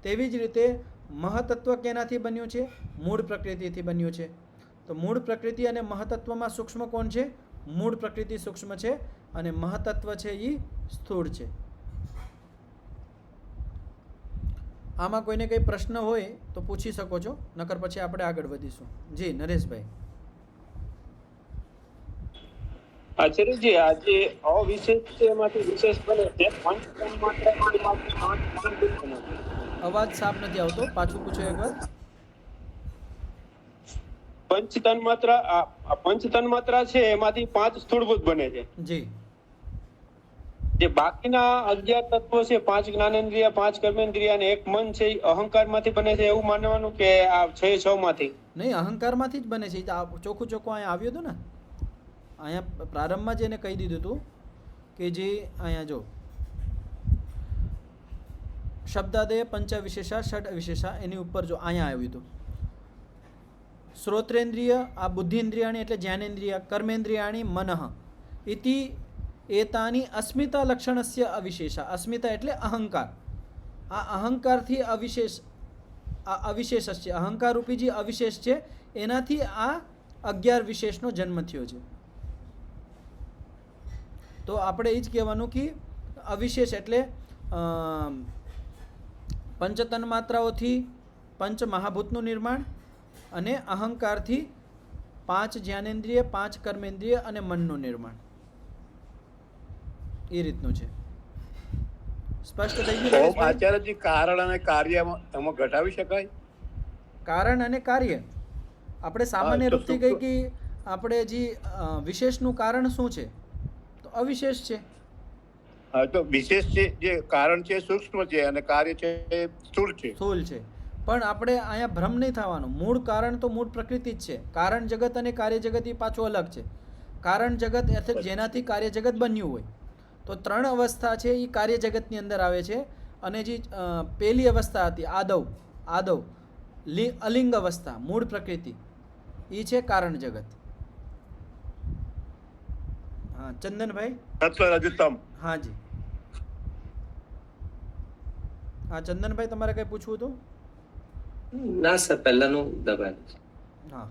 તેવી જ રીતે મહતત્વ કેનાથી બન્યું છે? મૂળ પ્રકૃતિથી બન્યું છે. તો મૂળ પ્રકૃતિ અને મહતત્વમાં સૂક્ષ્મ કોણ છે? મૂળ પ્રકૃતિ સૂક્ષ્મ છે અને મહતત્વ છે એ સ્થૂળ છે. આમાં કોઈને કંઈ પ્રશ્ન હોય તો પૂછી શકો છો, નકર પછી આપણે આગળ વધીશું. જી નરેશભાઈ. આચાર્યજી, આ જે અવિશેષ છે એમાંથી વિશેષ બને છે, અવાજ સાફ નથી આવતો, પાછું પૂછો એકવાર. પંચતન્માત્રા છે એમાંથી 5 સ્થૂળભૂત બને છે. જી. જે બાકીના 11 તત્વો છે, 5 જ્ઞાનેન્દ્રિય, 5 કર્મેન્દ્રિય અને 1 મન છે, એ અહંકારમાંથી બને છે એવું માનવાનું કે આ 6 માંથી? નહીં, અહંકારમાંથી જ બને છે. ચોખ્ખું અહીંયા આવ્યું હતું ને, અહીંયા પ્રારંભમાં જ એને કહી દીધું હતું કે જે અહીંયા જો શબ્દાદય પંચ વિશેષા ષડ વિશેષા, એની ઉપર જો અહીંયા આવ્યું હતું શ્રોત્રેન્દ્રિય, આ બુદ્ધિન્દ્રિયાણી એટલે જ્ઞાનેન્દ્રિય, કર્મેન્દ્રિયાણી મનઃ ઇતિ એતાની અસ્મિતા લક્ષણસ્ય અવિશેષા. અસ્મિતા એટલે અહંકાર. આ અહંકારથી અવિશેષ, આ અવિશેષ છે, અહંકાર રૂપી જે અવિશેષ છે એનાથી આ 11 વિશેષનો જન્મ થયો છે. તો આપણે એ જ કહેવાનું કે અવિશેષ એટલે પંચતન માત્રાઓથી પંચ મહાભૂતનું નિર્માણ અને અહંકારથી 5 જ્ઞાનેન્દ્રિય, 5 કર્મેન્દ્રિય અને મનનું નિર્માણ. એ રીતનું છે. સ્પષ્ટ થઈ ગયું ઓમ નરેશભાઈ? આચાર્યજી, કારણ અને કાર્ય એમાં ઘટાવી શકાય? કારણ અને કાર્ય આપણે સામાન્ય હા, તો રૂપથી કઈ કે આપણે જે વિશેષનું કારણ શું છે, તો અવિશેષ છે. હા, તો વિશેષ છે, જે કારણ છે સૂક્ષ્મ છે અને કાર્ય છે એ સ્થૂળ છે. સ્થૂલ છે. પણ આપણે અહીંયા ભ્રમ નહીં થવાનો. મૂળ કારણ તો મૂળ પ્રકૃતિ જ છે. કારણ જગત અને કાર્ય જગત એ પાછું અલગ છે. કારણ જગત એટલે જેનાથી કાર્ય જગત બન્યું હોય. તો 3 અવસ્થા છે એ કાર્ય જગતની અંદર આવે છે. અને જે પહેલી અવસ્થા હતી આદવ અલિંગ અવસ્થા, મૂળ પ્રકૃતિ, એ છે કારણ જગત. હા ચંદનભાઈ. સત્વ રજતમ. હા જી. હા ચંદનભાઈ, તમારે કઈ પૂછવું હતું? ના સર, પહેલાનું દબાણ. હા.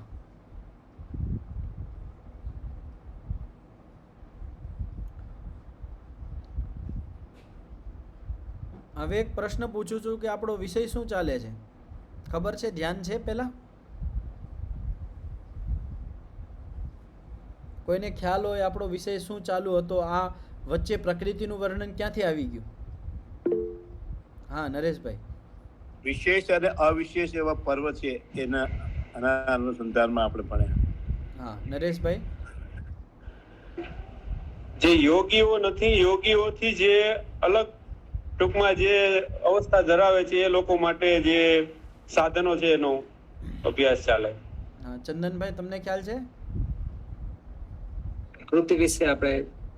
હવે એક પ્રશ્ન પૂછું છું કે આપણો વિષય શું ચાલે છે, ખબર છે? ધ્યાન છે પહેલા? કોઈને ખ્યાલ હોય આપણો વિષય શું ચાલુ હતો? આ વચ્ચે પ્રકૃતિનું વર્ણન ક્યાંથી આવી ગયું? હા નરેશભાઈ. વિશેષ અને અવિશેષ એવા પર્વ છે, એના અનુસંધાનમાં આપણે ભણ્યા. હા નરેશભાઈ. જે યોગીઓ નથી, યોગીઓથી જે અલગ ટૂંકમાં જે અવસ્થા ધરાવે છે એ લોકો માટે જે સાધનો છે એનો અભ્યાસ ચાલે. હા ચંદનભાઈ, તમને ખ્યાલ છે? પ્રકૃતિ વિશે આપણે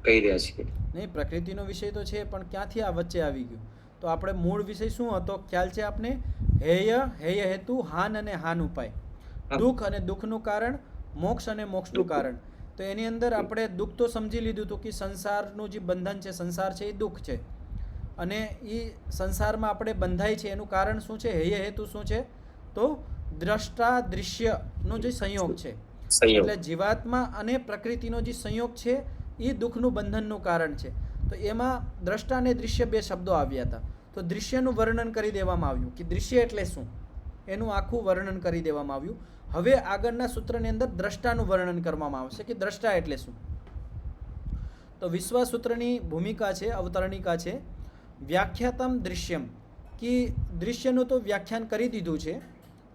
કહી રહ્યા છીએ. નહીં, પ્રકૃતિનો વિષય તો છે, પણ ક્યાંથી આ વચ્ચે આવી ગયું? તો આપણે મૂળ વિષય શું હતો ખ્યાલ છે આપને? હેય હેતુ, હાન અને હાન ઉપાય, દુઃખ અને દુઃખનું કારણ, મોક્ષ અને મોક્ષનું કારણ. તો એની અંદર આપણે દુઃખ તો સમજી લીધું હતું કે સંસારનું જે બંધન છે, સંસાર છે એ દુઃખ છે. અને એ સંસારમાં આપણે બંધાય છે એનું કારણ શું છે? હેય હેતુ શું છે? તો દ્રષ્ટા દૃશ્યનો જે સંયોગ છે, એટલે જીવાત્મા અને પ્રકૃતિનો જે સંયોગ છે એ દુઃખનું બંધનનું કારણ છે. તો એમાં દ્રષ્ટા અને દૃશ્ય 2 શબ્દો આવ્યા હતા. તો દૃશ્યનું વર્ણન કરી દેવામાં આવ્યું કે દૃશ્ય એટલે શું, એનું આખું વર્ણન કરી દેવામાં આવ્યું. હવે આગળના સૂત્રની અંદર દ્રષ્ટાનું વર્ણન કરવામાં આવશે કે દ્રષ્ટા એટલે શું. તો વિશ્વા સૂત્રની ભૂમિકા છે, અવતરણિકા છે. વ્યાખ્યાતમ દૃશ્યમ, કે દૃશ્યનું તો વ્યાખ્યાન કરી દીધું છે.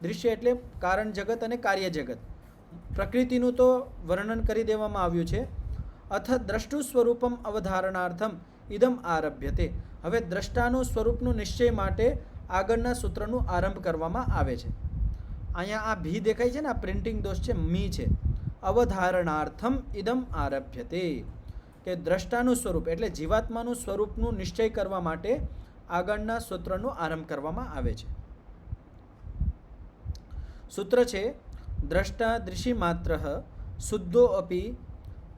દૃશ્ય એટલે કારણ જગત અને કાર્ય જગત. પ્રકૃતિનું તો વર્ણન કરી દેવામાં આવ્યું છે. અથ દ્રષ્ટુ સ્વરૂપમ અવધારણાર્થમ ઇદમ આરભ્યતે. હવે દ્રષ્ટાનું સ્વરૂપનું નિશ્ચય માટે આગળના સૂત્રનું આરંભ કરવામાં આવે છે. અહીંયા આ ભી દેખાય છે ને, આ પ્રિન્ટિંગ દોષ છે, મી છે. અવધારણાર્થમ ઇદમ આરભ્યતે, કે દ્રષ્ટાનું સ્વરૂપ એટલે જીવાત્માનું સ્વરૂપનું નિશ્ચય કરવા માટે આગળના સૂત્રનો આરંભ કરવામાં આવે છે. સૂત્ર છે દ્રષ્ટા દૃશી માત્ર શુદ્ધો અપી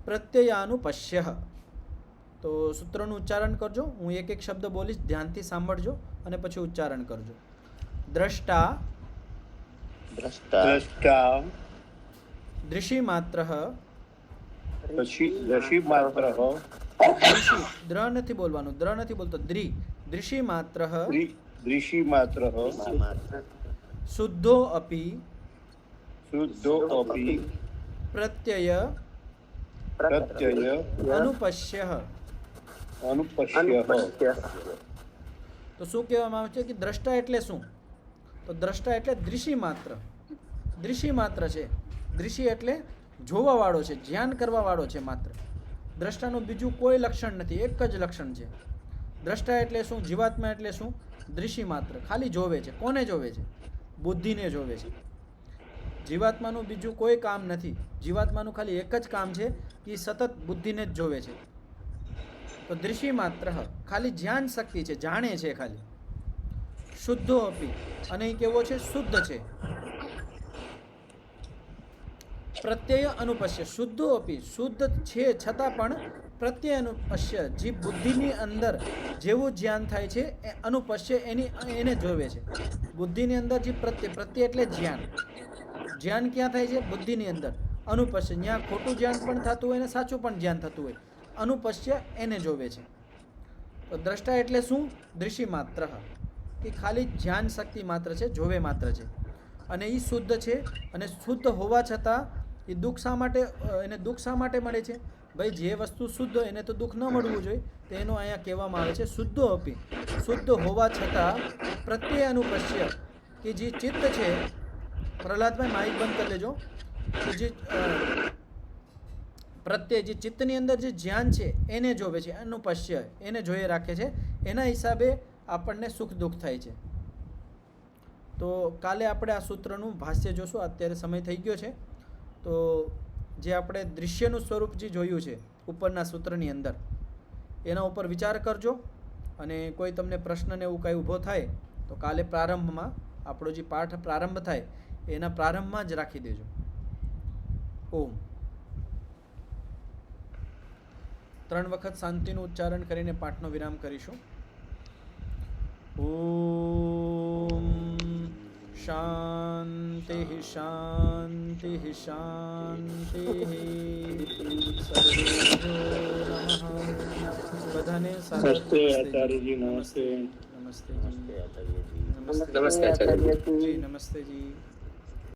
પ્રત્યયાનુપશ્ય. તો સૂત્રનું ઉચ્ચારણ કરજો. હું એક એક શબ્દ બોલીશ, ધ્યાનથી સાંભળજો અને પછી ઉચ્ચારણ કરજો. દ્રષ્ટા દૃશી માત્ર દ્ર નથી બોલવાનું, દ્ર નથી બોલતો, દૃશી માત્ર શુદ્ધો અપી પ્રત્યય અનુપશ્ય. તો શું કહેવામાં આવે છે કે દ્રષ્ટા એટલે શું? તો દ્રષ્ટા એટલે દૃશી માત્ર. દૃશી માત્ર છે. દૃશી એટલે જોવા વાળો છે, ધ્યાન કરવા વાળો છે માત્ર. દ્રષ્ટાનું બીજું કોઈ લક્ષણ નથી, એક જ લક્ષણ છે. દ્રષ્ટા એટલે શું? જીવાત્મા એટલે શું? દૃશી માત્ર, ખાલી જોવે છે. કોને જોવે છે? બુદ્ધિને જોવે છે. જીવાત્માનું બીજું કોઈ કામ નથી. જીવાત્માનું ખાલી એક જ કામ છે કે સતત બુદ્ધિને જ જોવે છે. તો દૃશી માત્ર, ખાલી જ્ઞાન શક્તિ છે, જાણે છે ખાલી. શુદ્ધો અપી, અને એ કેવો છે? શુદ્ધ છે. પ્રત્યય અનુપશ્ય, શુદ્ધો અપી, શુદ્ધ છે છતાં પણ પ્રત્યય અનુપશ્ય, જે બુદ્ધિની અંદર જેવું જ્ઞાન થાય છે એ અનુપશ્ય એને જોવે છે. બુદ્ધિની અંદર જે પ્રત્યય એટલે જ્ઞાન. જ્ઞાન ક્યાં થાય છે? બુદ્ધિની અંદર. અનુપશ્ય, જ્યાં ખોટું જ્ઞાન પણ થતું હોય ને સાચું પણ જ્ઞાન થતું હોય, અનુપશ્ય એને જોવે છે. તો દ્રષ્ટા એટલે શું? દૃશી માત્ર. કે ખાલી ધ્યાન શક્તિ માત્ર છે, જોવે માત્ર છે, અને એ શુદ્ધ છે. અને શુદ્ધ હોવા છતાં એ દુઃખ શા માટે એને દુઃખ શા માટે મળે છે? ભાઈ જે વસ્તુ શુદ્ધ એને તો દુઃખ ન મળવું જોઈએ. તો એનો અહીંયા કહેવામાં આવે છે શુદ્ધો અપી, શુદ્ધ હોવા છતાં પ્રત્યે અનુપશ્ય, કે જે ચિત્ત છે, પ્રહલાદભાઈ માઇક બંધ કરી લેજો, કે જે પ્રત્યે જે ચિત્તની અંદર જે ધ્યાન છે એને જોવે છે, અનુપશ્ય એને જોઈએ રાખે છે, એના હિસાબે આપણને સુખ દુઃખ થાય છે. તો કાલે આપણે આ સૂત્રનું ભાષ્ય જોશું. અત્યારે સમય થઈ ગયો છે. તો જે આપણે દૃશ્યનું સ્વરૂપ જે જોયું છે ઉપરના સૂત્રની અંદર, એના ઉપર વિચાર કરજો. અને કોઈ તમને પ્રશ્ન ને એવું કાંઈ ઊભો થાય તો કાલે પ્રારંભમાં આપણો જે પાઠ પ્રારંભ થાય એના પ્રારંભમાં જ રાખી દેજો. ઓમ. 3 વખત શાંતિનું ઉચ્ચારણ કરીને પાઠનો વિરામ કરીશું. ઓમ શાંતિ શાંતિ શાંતિ. બધાને નમસ્તે આચાર્યજી. નમસ્તે. નમસ્તે નમસ્તે આચાર્ય. જી. નમસ્તે જી.